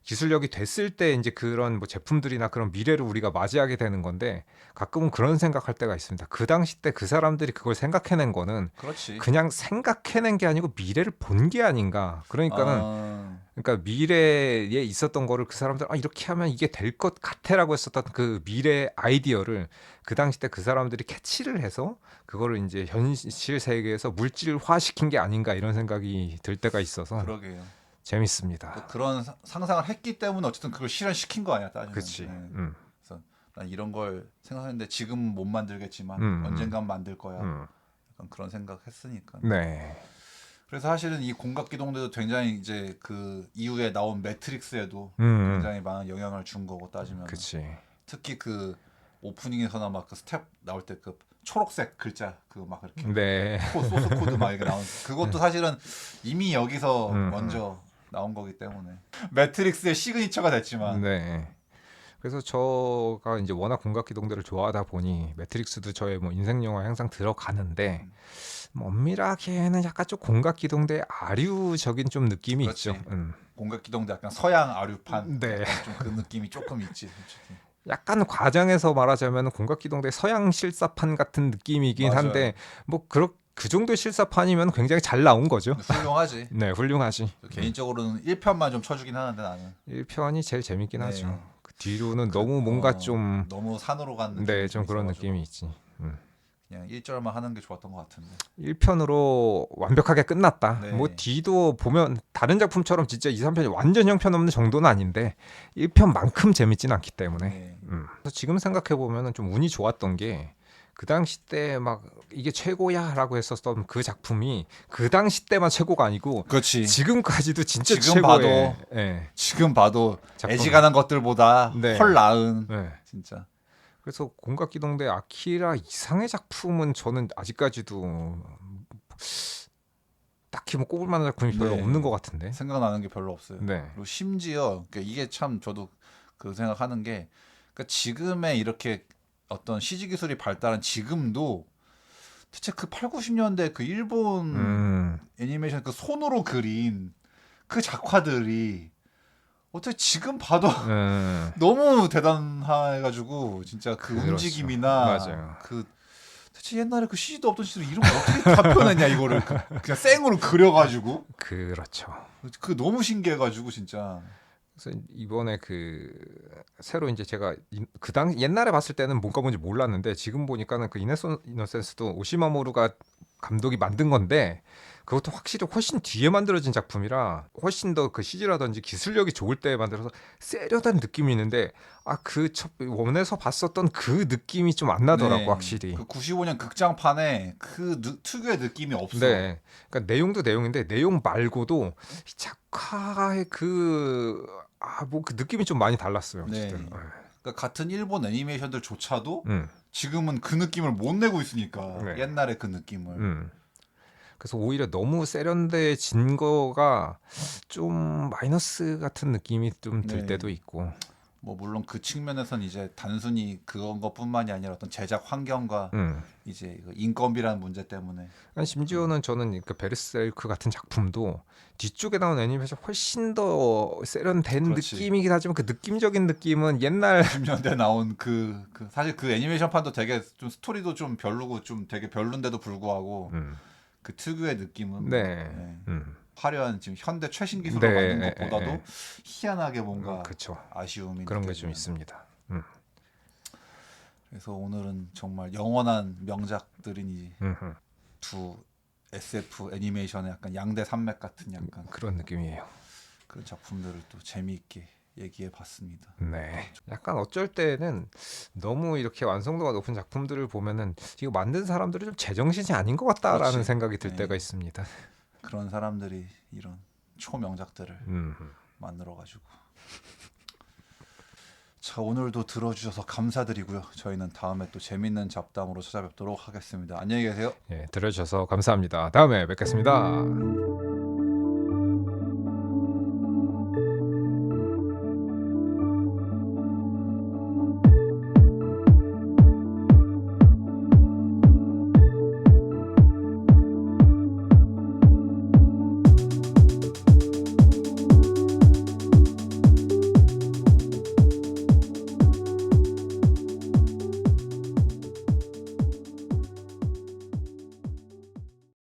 기술력이 됐을 때 이제 그런 뭐 제품들이나 그런 미래를 우리가 맞이하게 되는 건데 가끔은 그런 생각할 때가 있습니다. 그 당시 때 그 사람들이 그걸 생각해낸 거는 그렇지. 그냥 생각해낸 게 아니고 미래를 본 게 아닌가. 아, 그러니까 미래에 있었던 거를 그 사람들 이렇게 하면 이게 될 것 같아라고 했었던 그 미래 아이디어를 그 당시 때 그 사람들이 캐치를 해서 그거를 이제 현실 세계에서 물질화 시킨 게 아닌가 이런 생각이 들 때가 있어서 그러게요. 또 재밌습니다. 그런 상상을 했기 때문에 어쨌든 그걸 실현시킨 거 아니야, 따지면. 그렇지. 네. 그래서 난 이런 걸 생각했는데 지금 못 만들겠지만 언젠간 만들 거야. 약간 그런 생각했으니까. 네. 그래서 사실은 이 공각기동대도 굉장히 이제 그 이후에 나온 매트릭스에도 음. 굉장히 많은 영향을 준 거고 따지면. 그렇지. 특히 그 오프닝에서나 막 그 스텝 나올 때 그 초록색 글자 그거 막 이렇게 네. 소스 코드 막 이렇게 나온 그것도 사실은 이미 여기서 음. 먼저 나온 거기 때문에 매트릭스의 시그니처가 됐지만 네. 그래서 저가 이제 워낙 공각기동대를 좋아하다 보니 매트릭스도 저의 뭐 인생 영화에 항상 들어가는데 뭐 엄밀하게는 약간 좀 공각기동대 아류적인 좀 느낌이 그렇지. 있죠. 공각기동대 약간 서양 아류판 네. 좀 그 느낌이 조금 있지 솔직히. 약간 과장해서 말하자면 공각기동대 서양 실사판 같은 느낌이긴 맞아요. 한데 뭐 그 정도의 실사판이면 굉장히 잘 나온 거죠. 훌륭하지. 네, 훌륭하지. 개인적으로는 1편만 좀 쳐주긴 하는데 나는. 1편이 제일 재밌긴 네. 하죠. 그 뒤로는 너무 뭔가 좀 너무 산으로 간 느낌이 네, 좀 그런 있어가지고 느낌이 있지. 그냥 1절만 하는 게 좋았던 것 같은데. 1편으로 완벽하게 끝났다. 네. 뭐 뒤도 보면 다른 작품처럼 진짜 2, 3편이 완전 형편없는 정도는 아닌데 1편만큼 재밌진 않기 때문에 네. 그래서 지금 생각해 보면은 좀 운이 좋았던 게 그 당시 때 막 이게 최고야라고 했었던 그 작품이 그 당시 때만 최고가 아니고 그렇지. 지금까지도 진짜 지금 최고의 봐도 예, 지금 봐도 작품. 애지간한 것들보다 네. 헐 나은 예. 진짜. 그래서 공각기동대 아키라 이상의 작품은 저는 아직까지도 딱히 뭐 꼽을 만한 작품이 별로 네. 없는 것 같은데. 생각나는 게 별로 없어요. 네. 그리고 심지어 그러니까 이게 참 저도 그 생각하는 게 그러니까 지금의 이렇게 어떤 CG 기술이 발달한 지금도 대체 그 8, 90년대 그 일본 애니메이션 그 손으로 그린 그 작화들이 어떻게 지금 봐도 너무 대단해가지고 진짜 그 그렇죠. 움직임이나 맞아요. 그 대체 옛날에 그 CG도 없던 CG로 이런 걸 어떻게 다 표현했냐 이거를 그냥 생으로 그려가지고 그렇죠. 그 너무 신기해가지고 진짜. 그래서 이번에 그 새로 이제 제가 그 당 옛날에 봤을 때는 뭔가 뭔지 몰랐는데 지금 보니까는 그 이노센스도 오시마모루가 감독이 만든 건데 그것도 확실히 훨씬 뒤에 만들어진 작품이라 훨씬 더 그 CG라든지 기술력이 좋을 때 만들어서 세련된 느낌이 있는데 그 원에서 봤었던 그 느낌이 좀 안 나더라고 네. 확실히. 그 95년 극장판에 그 특유의 느낌이 없어. 네. 그러니까 내용도 내용인데 내용 말고도 이 작화의 그 느낌이 좀 많이 달랐어요. 네. 어쨌든. 그러니까 같은 일본 애니메이션들조차도 음. 지금은 그 느낌을 못 내고 있으니까 네. 옛날에 그 느낌을. 그래서 오히려 너무 세련돼진 거가 좀 마이너스 같은 느낌이 좀 들 네. 때도 있고. 뭐 물론 그 측면에선 이제 단순히 그런 것뿐만이 아니라 어떤 제작 환경과 이제 그 인건비라는 문제 때문에. 심지어는 저는 그 베르세르크 같은 작품도 뒤쪽에 나온 애니메이션 훨씬 더 세련된 그렇지. 느낌이긴 하지만 그 느낌적인 느낌은 옛날 90년대 나온 그 사실 그 애니메이션판도 되게 좀 스토리도 좀 별로고 좀 되게 별론데도 불구하고 그 특유의 느낌은 네. 화려한 지금 현대 최신 기술로 네, 만든 것보다도 네. 희한하게 뭔가 그쵸. 아쉬움이 그런 게 좀 느껴지는. 있습니다. 그래서 오늘은 정말 영원한 명작들인 이 음흠. 두 SF 애니메이션의 약간 양대 산맥 같은 약간 그런 느낌이에요. 그런 작품들을 또 재미있게 얘기해 봤습니다. 네. 약간 어쩔 때는 너무 이렇게 완성도가 높은 작품들을 보면은 이거 만든 사람들이 좀 제정신이 아닌 것 같다라는 그렇지. 생각이 들 네. 때가 있습니다. 그런 사람들이 이런 초명작들을 만들어 가지고. 자, 오늘도 들어주셔서 감사드리고요. 저희는 다음에 또 재밌는 잡담으로 찾아뵙도록 하겠습니다. 안녕히 계세요. 예, 들어주셔서 감사합니다. 다음에 뵙겠습니다.